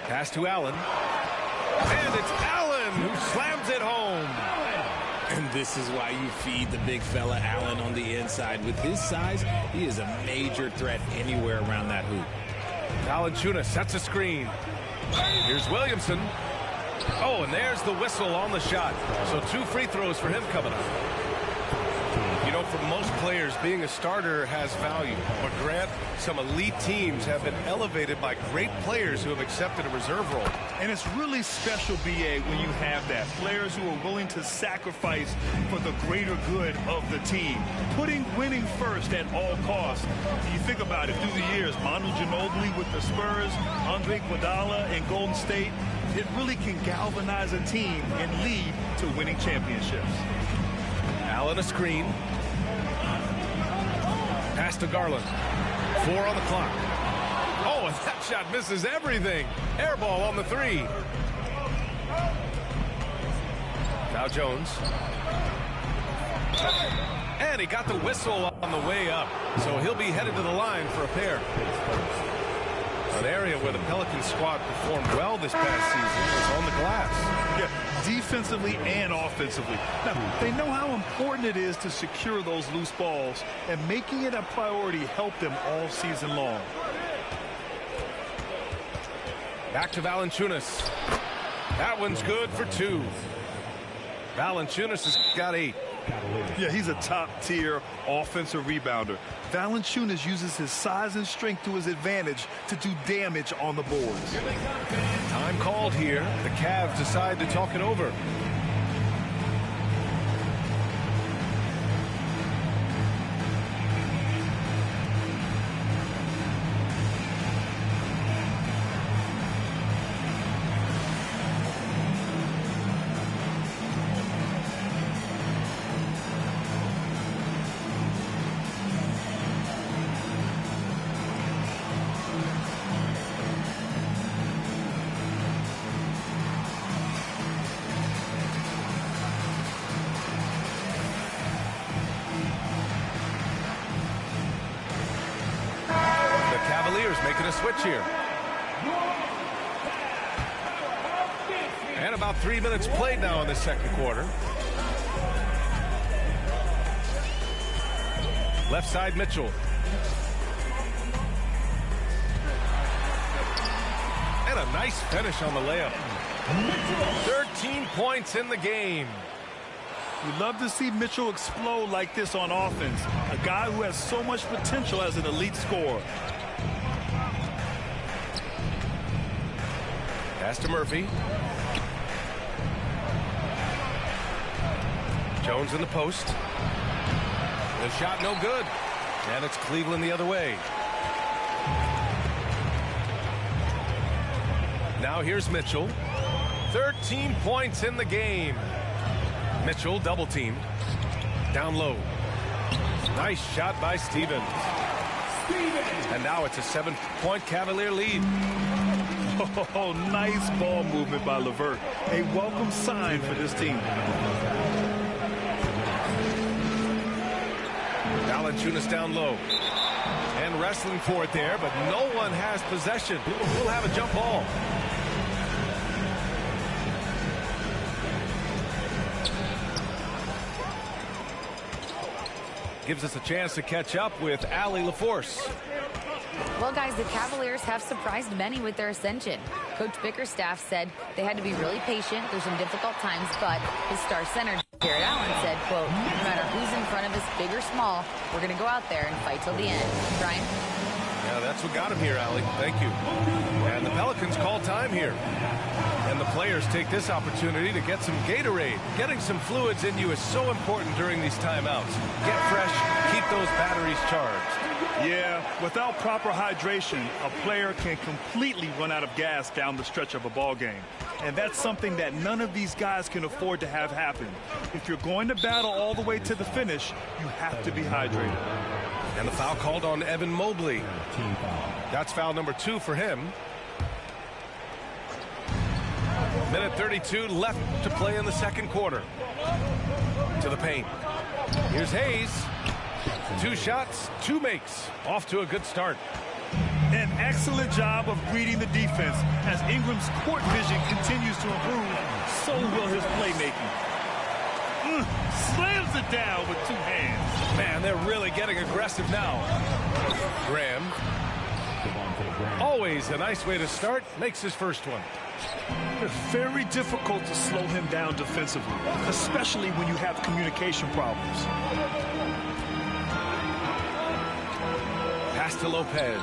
Pass to Allen. And it's Allen who slams it home. And this is why you feed the big fella Allen on the inside. With his size, he is a major threat anywhere around that hoop. Valanciunas sets a screen. Here's Williamson. Oh, and there's the whistle on the shot. So 2 free throws for him coming up. You know, for most players, being a starter has value. But Grant, some elite teams have been elevated by great players who have accepted a reserve role. And it's really special, B.A., when you have that. Players who are willing to sacrifice for the greater good of the team. Putting winning first at all costs. You think about it, through the years, Manu Ginobili with the Spurs, Andre Iguodala in Golden State, it really can galvanize a team and lead to winning championships. Allen a screen. Pass to Garland. 4 on the clock. Oh, and that shot misses everything. Air ball on the 3. Now Jones. And he got the whistle on the way up. So he'll be headed to the line for a pair. An area where the Pelicans squad performed well this past season was on the glass. Yeah, defensively and offensively. Now, they know how important it is to secure those loose balls, and making it a priority helped them all season long. Back to Valanciunas. That one's good for 2. Valanciunas has got 8. Yeah, he's a top-tier offensive rebounder. Valanciunas uses his size and strength to his advantage to do damage on the boards. Time called here. The Cavs decide to talk it over. Making a switch here. And about 3 minutes played now in the second quarter. Left side Mitchell. And a nice finish on the layup. 13 points in the game. We love to see Mitchell explode like this on offense. A guy who has so much potential as an elite scorer. Pass to Murphy. Jones in the post. The shot no good. And it's Cleveland the other way. Now here's Mitchell. 13 points in the game. Mitchell double teamed. Down low. Nice shot by Stevens. And now it's a 7-point Cavalier lead. Oh, nice ball movement by LeVert. A welcome sign for this team. Valanciunas down low. And wrestling for it there, but no one has possession. We'll have a jump ball. Gives us a chance to catch up with Allie LaForce. Well, guys, the Cavaliers have surprised many with their ascension. Coach Bickerstaff said they had to be really patient through some difficult times, but his star center, Jared Allen, said, quote, no matter who's in front of us, big or small, we're going to go out there and fight till the end. Brian? Yeah, that's what got him here, Allie. Thank you. And the Pelicans call time here. And the players take this opportunity to get some Gatorade. Getting some fluids in you is so important during these timeouts. Get fresh, keep those batteries charged. Yeah, without proper hydration, a player can completely run out of gas down the stretch of a ball game. And that's something that none of these guys can afford to have happen. If you're going to battle all the way to the finish, you have to be hydrated. And the foul called on Evan Mobley. That's foul number 2 for him. Minute 32 left to play in the second quarter. To the paint. Here's Hayes. 2 shots, 2 makes. Off to a good start. An excellent job of reading the defense. As Ingram's court vision continues to improve, so will his playmaking. Slams it down with 2 hands. Man, they're really getting aggressive now. Graham. Always a nice way to start. Makes his first one. It's very difficult to slow him down defensively, especially when you have communication problems. Pass to Lopez.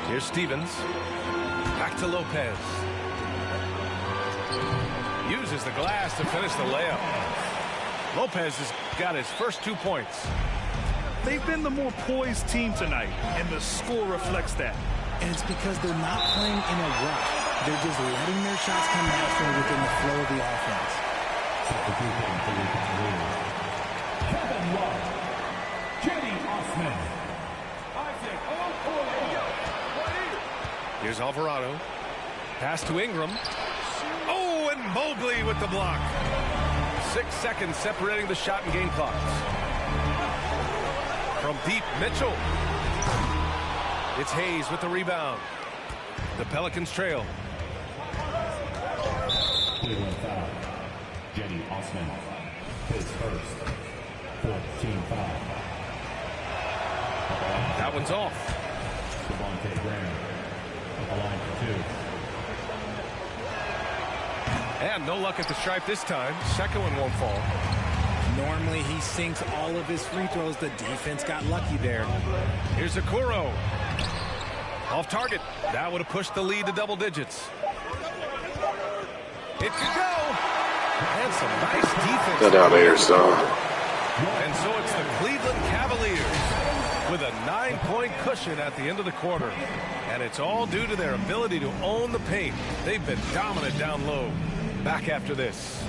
Here's Stevens. Back to Lopez. Uses the glass to finish the layup. Lopez has got his first 2 points. They've been the more poised team tonight, and the score reflects that. And it's because they're not playing in a rush. They're just letting their shots come naturally within the flow of the offense. Kevin Love, Jenny Osman, Isaac. Here's Alvarado. Pass to Ingram. Oh, and Mobley with the block. 6 seconds separating the shot and game clocks. From deep, Mitchell. It's Hayes with the rebound. The Pelicans trail. Cleveland foul. Jenny Osman, his first. 14 foul. That one's off. Devontae Graham at the line for 2. And no luck at the stripe this time. Second one won't fall. Normally he sinks all of his free throws. The defense got lucky there. Here's Okoro. Off target. That would have pushed the lead to double digits. It could go. And some nice defense. Get out of here, son. And so it's the Cleveland Cavaliers with a 9-point cushion at the end of the quarter. And it's all due to their ability to own the paint. They've been dominant down low. Back after this.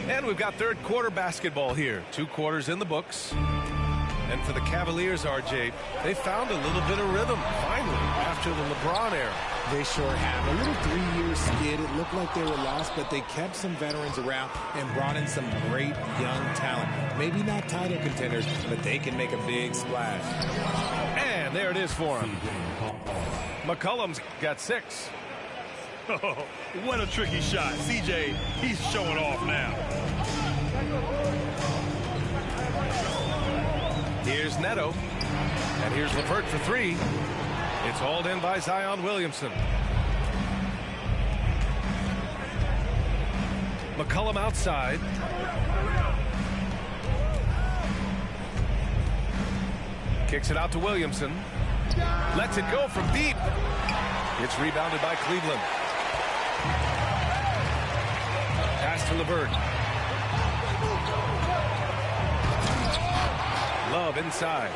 And we've got third quarter basketball here. 2 quarters in the books. And for the Cavaliers, RJ, they found a little bit of rhythm, finally, after the LeBron era. They sure have. A little 3-year skid. It looked like they were lost, but they kept some veterans around and brought in some great young talent. Maybe not title contenders, but they can make a big splash. And there it is for him. McCollum's got 6. Oh, what a tricky shot. CJ, he's showing off now. Here's Neto. And here's LeVert for 3. It's hauled in by Zion Williamson. McCollum outside. Kicks it out to Williamson. Lets it go from deep. It's rebounded by Cleveland. Pass to LeVert. Love inside.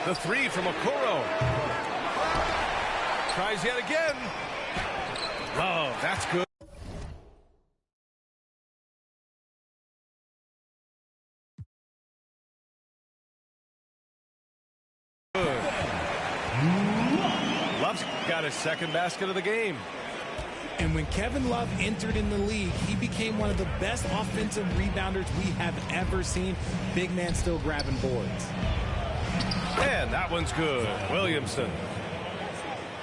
The 3 from Okoro. Tries yet again. Love, that's good. Love's got his second basket of the game. And when Kevin Love entered in the league, he became one of the best offensive rebounders we have ever seen. Big man still grabbing boards. And that one's good. Williamson.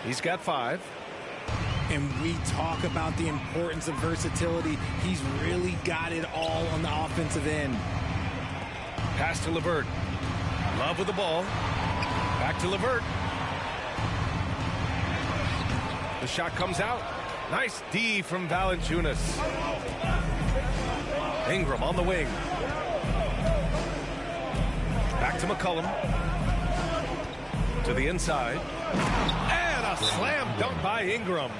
He's got 5. And we talk about the importance of versatility. He's really got it all on the offensive end. Pass to LeVert. Love with the ball. Back to LeVert. The shot comes out. Nice D from Valanciunas. Ingram on the wing. Back to McCollum. To the inside. And a slam dunk by Ingram.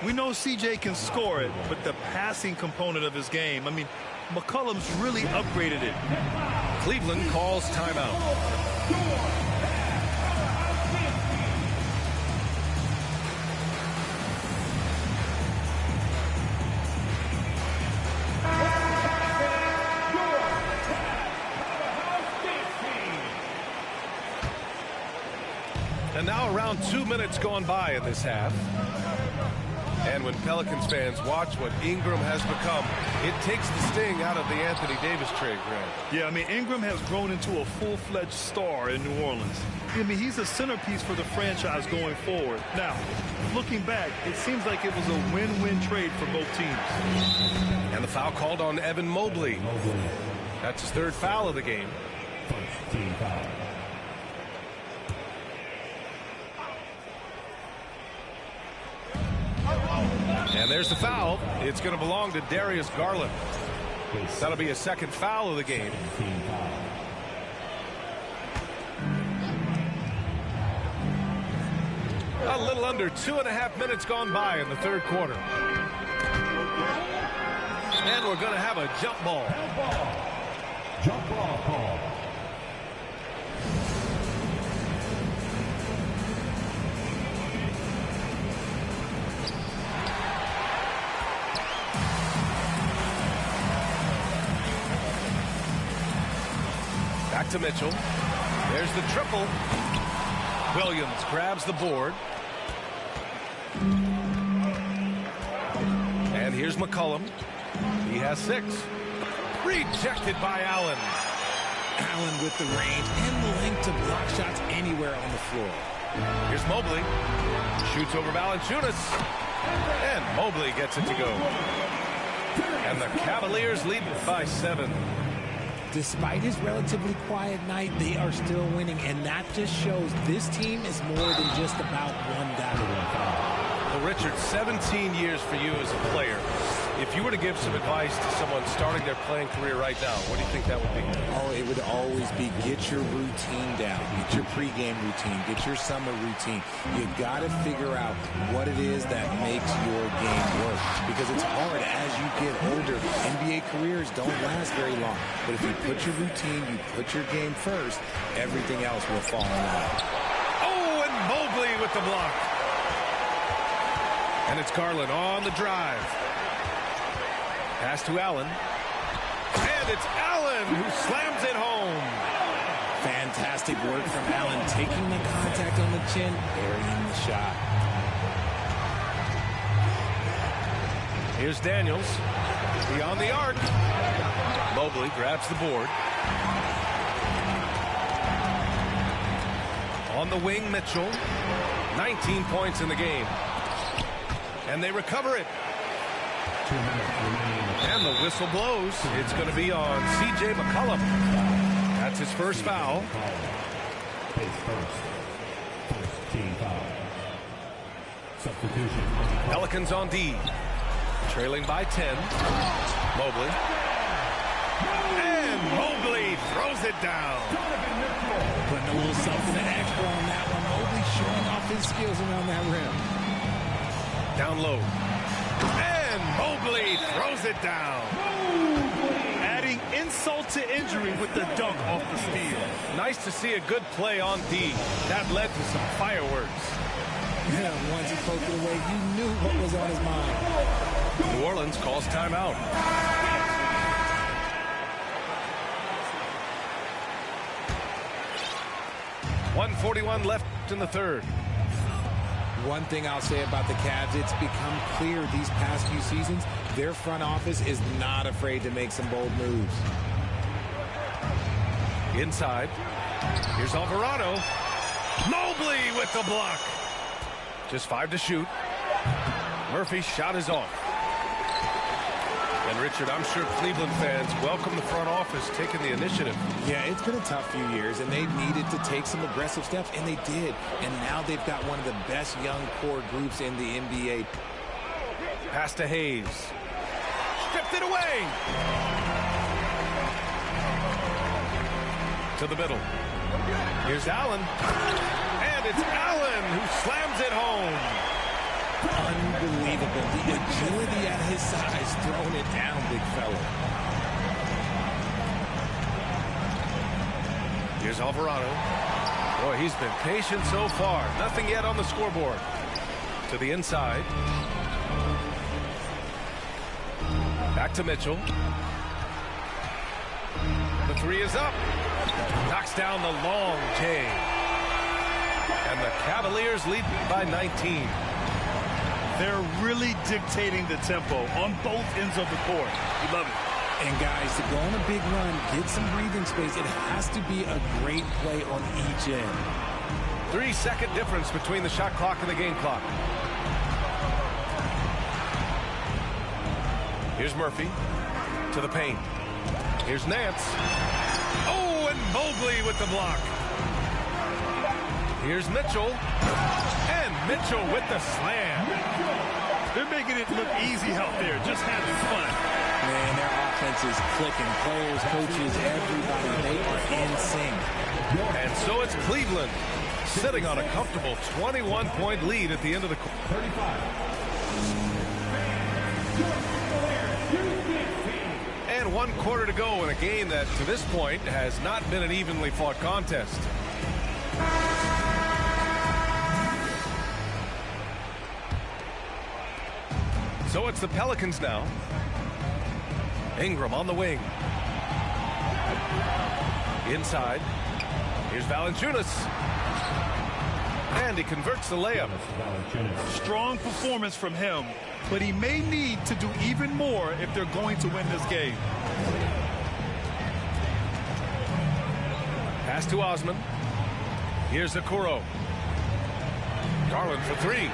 We know CJ can score it, but the passing component of his game, I mean, McCollum's really upgraded it. Cleveland calls timeout. And now around 2 minutes gone by in this half. And when Pelicans fans watch what Ingram has become, it takes the sting out of the Anthony Davis trade, Grant. Yeah, I mean, Ingram has grown into a full-fledged star in New Orleans. I mean, he's a centerpiece for the franchise going forward. Now, looking back, it seems like it was a win-win trade for both teams. And the foul called on Evan Mobley. That's his 3rd foul of the game. team foul. And there's the foul. It's going to belong to Darius Garland. That'll be a second foul of the game. A little under 2.5 minutes gone by in the third quarter. And we're going to have a jump ball. Jump ball call. Back to Mitchell. There's the triple. Williams grabs the board. And here's McCollum. He has 6. Rejected by Allen. Allen with the range and the length to block shots anywhere on the floor. Here's Mobley. Shoots over Valanciunas. And Mobley gets it to go. And the Cavaliers lead by 7. Despite his relatively quiet night, they are still winning, and that just shows this team is more than just about one guy. Well, Richard, 17 years for you as a player. If you were to give some advice to someone starting their playing career right now, what do you think that would be? Oh, it would always be get your routine down. Get your pregame routine. Get your summer routine. You got to figure out what it is that makes your game work. Because it's hard as you get older. NBA careers don't last very long. But if you put your routine, you put your game first, everything else will fall in line. Oh, and Mobley with the block. And it's Garland on the drive. Pass to Allen. And it's Allen who slams it home. Fantastic work from Allen, taking the contact on the chin, burying the shot. Here's Daniels. Beyond the arc. Mobley grabs the board. On the wing, Mitchell. 19 points in the game. And they recover it. And the whistle blows. It's going to be on C.J. McCollum. That's his first foul. First team foul. Substitution. Pelicans on D. Trailing by 10. Mobley. And Mobley throws it down. Putting a little something extra on that one. Mobley showing off his skills around that rim. Down low. And Mobley throws it down. Adding insult to injury with the dunk off the steal. Nice to see a good play on D. That led to some fireworks. Yeah, once he poked it away, you knew what was on his mind. New Orleans calls timeout. .141 left in the third. One thing I'll say about the Cavs, it's become clear these past few seasons, their front office is not afraid to make some bold moves. Inside. Here's Alvarado. Mobley with the block. Just 5 to shoot. Murphy's shot is off. And Richard, I'm sure Cleveland fans welcome the front office taking the initiative. Yeah, it's been a tough few years, and they needed to take some aggressive steps, and they did. And now they've got one of the best young core groups in the NBA. Pass to Hayes. Stripped it away. To the middle. Here's Allen. And it's Allen who slams it home. Unbelievable. The agility at his size, throwing it down, big fella. Here's Alvarado. Boy, he's been patient so far. Nothing yet on the scoreboard. To the inside. Back to Mitchell. The three is up. Knocks down the long J. And the Cavaliers lead by 19. They're really dictating the tempo on both ends of the court. You love it. And guys, to go on a big run, get some breathing space, it has to be a great play on each end. 3-second difference between the shot clock and the game clock. Here's Murphy to the paint. Here's Nance. Oh, and Mobley with the block. Here's Mitchell. And Mitchell with the slam. They're making it look easy out there, just having fun. Man, their offense is clicking. Players, coaches, everybody, they are in sync. And so it's Cleveland sitting on a comfortable 21-point lead at the end of the quarter. 35. And 1 quarter to go in a game that, to this point, has not been an evenly fought contest. So it's the Pelicans now. Ingram on the wing. Inside. Here's Valanciunas. And he converts the layup. Strong performance from him, but he may need to do even more if they're going to win this game. Pass to Osman. Here's Okoro. Garland for three.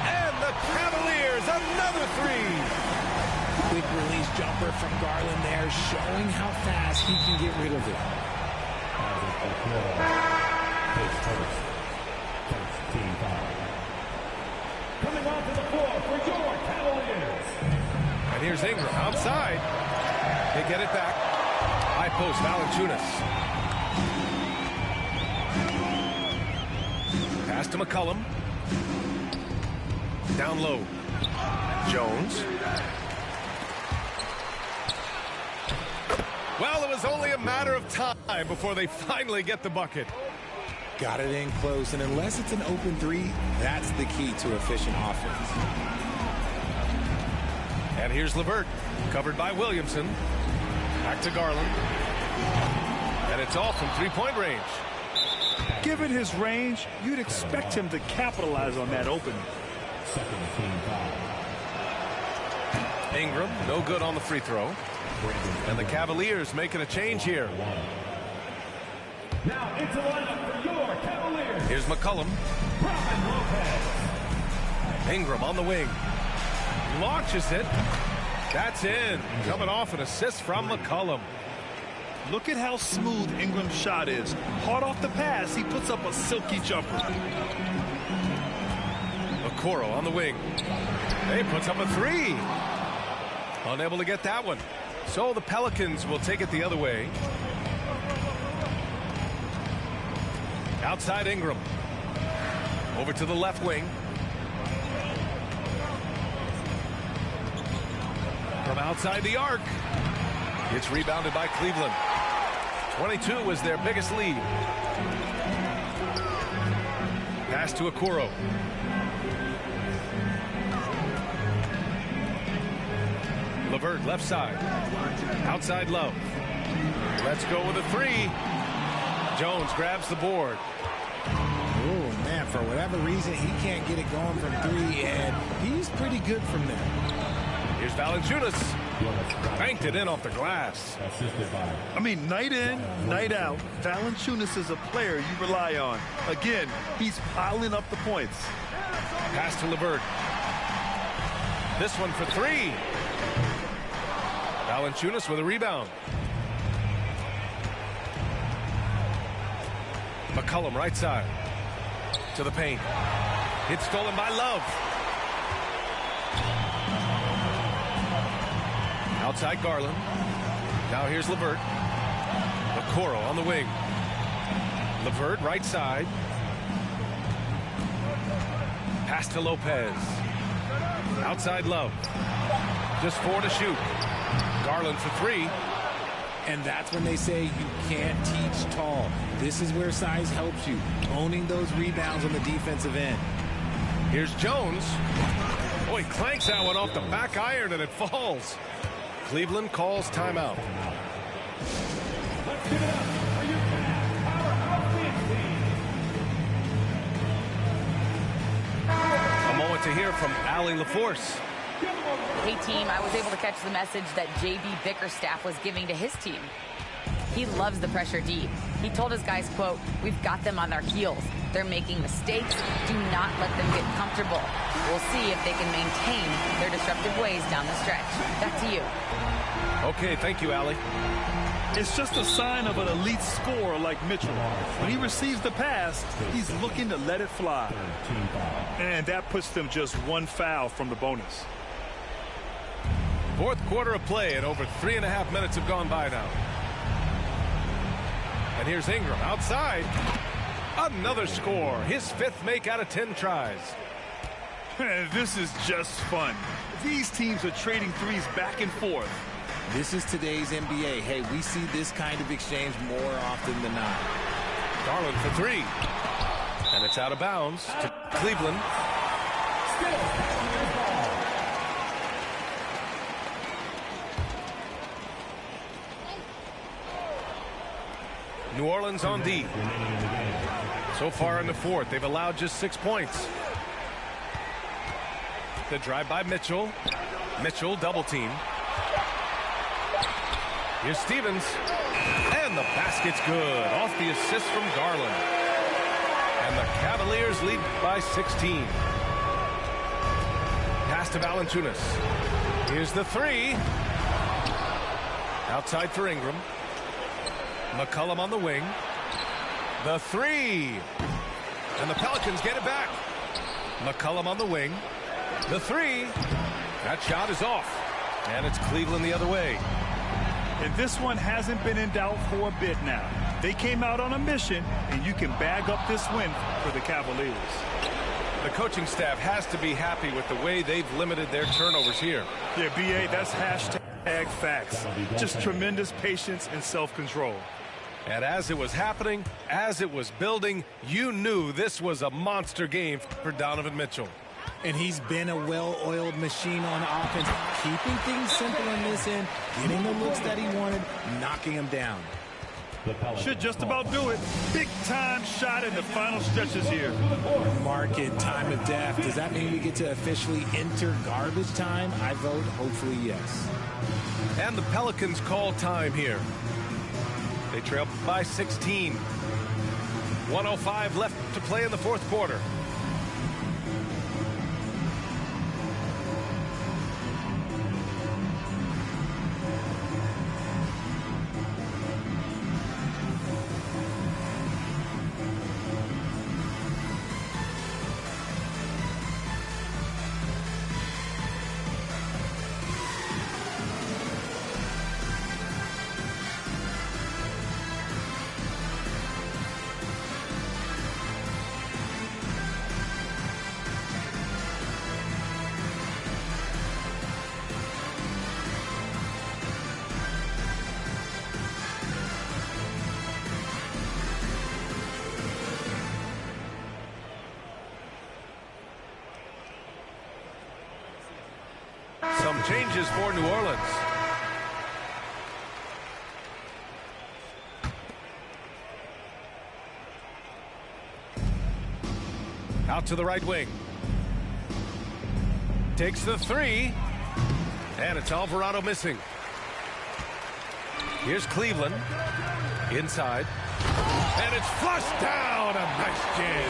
And the Cavaliers, another three. Quick release jumper from Garland there, showing how fast he can get rid of it. Coming onto the floor for your Cavaliers. And here's Ingram outside. They get it back. High post, Valanciunas. Pass to McCollum. Down low. Jones. Well, it was only a matter of time before they finally get the bucket. Got it in close, and unless it's an open three, that's the key to efficient offense. And here's LeVert, covered by Williamson. Back to Garland. And it's all from three-point range. Given his range, you'd expect him to capitalize on that opening. Second team foul. Ingram, no good on the free throw. And the Cavaliers making a change here. Now into the lineup for your Cavaliers. Here's McCollum. Ingram on the wing. Launches it. That's in. Coming off an assist from McCollum. Look at how smooth Ingram's shot is. Hard off the pass, he puts up a silky jumper. Okoro on the wing. He puts up a three. Unable to get that one. So the Pelicans will take it the other way. Outside Ingram. Over to the left wing. From outside the arc. It's rebounded by Cleveland. 22 was their biggest lead. Pass to Okoro. LeVert left side. Outside Love. Let's go with a three. Jones grabs the board. Oh, man, for whatever reason, he can't get it going from three, and he's pretty good from there. Here's Valanciunas. Banked it in off the glass. I mean, night in, night out, Valanciunas is a player you rely on. Again, he's piling up the points. Pass to LeVert. This one for three. Valanciunas with a rebound. McCollum right side. To the paint. It's stolen by Love. Outside Garland. Now here's LeVert. Okoro on the wing. LeVert right side. Pass to Lopez. Outside Love. Just 4 to shoot. Garland for three. And that's when they say you can't teach tall. This is where size helps you. Owning those rebounds on the defensive end. Here's Jones. Oh, he clanks that one off the back iron and it falls. Cleveland calls timeout. Let's give it up for your power offense team. A moment to hear from Allie LaForce. Hey, team, I was able to catch the message that J.B. Bickerstaff was giving to his team. He loves the pressure deep. He told his guys, quote, "We've got them on their heels. They're making mistakes. Do not let them get comfortable. We'll see if they can maintain their disruptive ways down the stretch." Back to you. Okay, thank you, Allie. It's just a sign of an elite scorer like Mitchell. When he receives the pass, he's looking to let it fly. And that puts them just one foul from the bonus. Fourth quarter of play, and over 3.5 minutes have gone by now. And here's Ingram outside. Another score. His 5th make out of 10 tries. This is just fun. These teams are trading threes back and forth. This is today's NBA. Hey, we see this kind of exchange more often than not. Garland for 3. And it's out of bounds to Cleveland. New Orleans on D. So far in the fourth, they've allowed just 6 points. The drive by Mitchell. Mitchell double team. Here's Stevens. And the basket's good. Off the assist from Garland. And the Cavaliers lead by 16. Pass to Valanciunas. Here's the 3. Outside for Ingram. McCollum on the wing. The 3. And the Pelicans get it back. McCollum on the wing. The 3. That shot is off. And it's Cleveland the other way. And this one hasn't been in doubt for a bit now. They came out on a mission, and you can bag up this win for the Cavaliers. The coaching staff has to be happy with the way they've limited their turnovers here. Yeah, B.A., that's hashtag facts. Just tremendous patience and self-control. And as it was happening, as it was building, you knew this was a monster game for Donovan Mitchell. And he's been a well-oiled machine on offense, keeping things simple in this end, getting the looks that he wanted, knocking him down. Should just about do it. Big-time shot in the final stretches here. Mark it, time of death. Does that mean we get to officially enter garbage time? I vote hopefully yes. And the Pelicans call time here. They trail by 16. 1:05 left to play in the fourth quarter. Some changes for New Orleans. Out to the right wing. Takes the 3. And it's Alvarado missing. Here's Cleveland. Inside. And it's flushed down. A nice jam.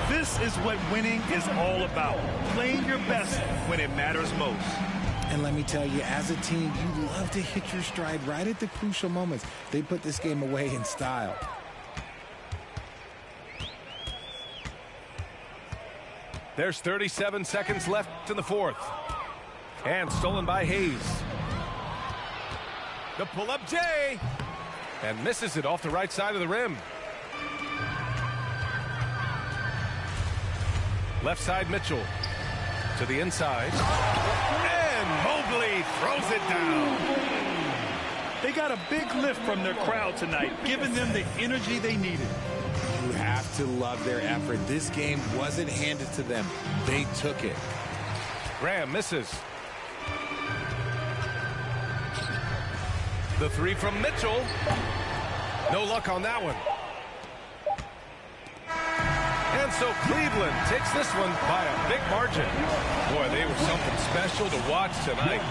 This is what winning is all about. Playing your best when it matters most. And let me tell you, as a team, you love to hit your stride right at the crucial moments. They put this game away in style. There's 37 seconds left in the fourth. And stolen by Hayes. The pull-up J. And misses it off the right side of the rim. Left side Mitchell. To the inside. And Mobley throws it down. They got a big lift from their crowd tonight, giving them the energy they needed. You have to love their effort. This game wasn't handed to them. They took it. Graham misses. The 3 from Mitchell. No luck on that one. And so Cleveland takes this one by a big margin. Boy, they were something special to watch tonight.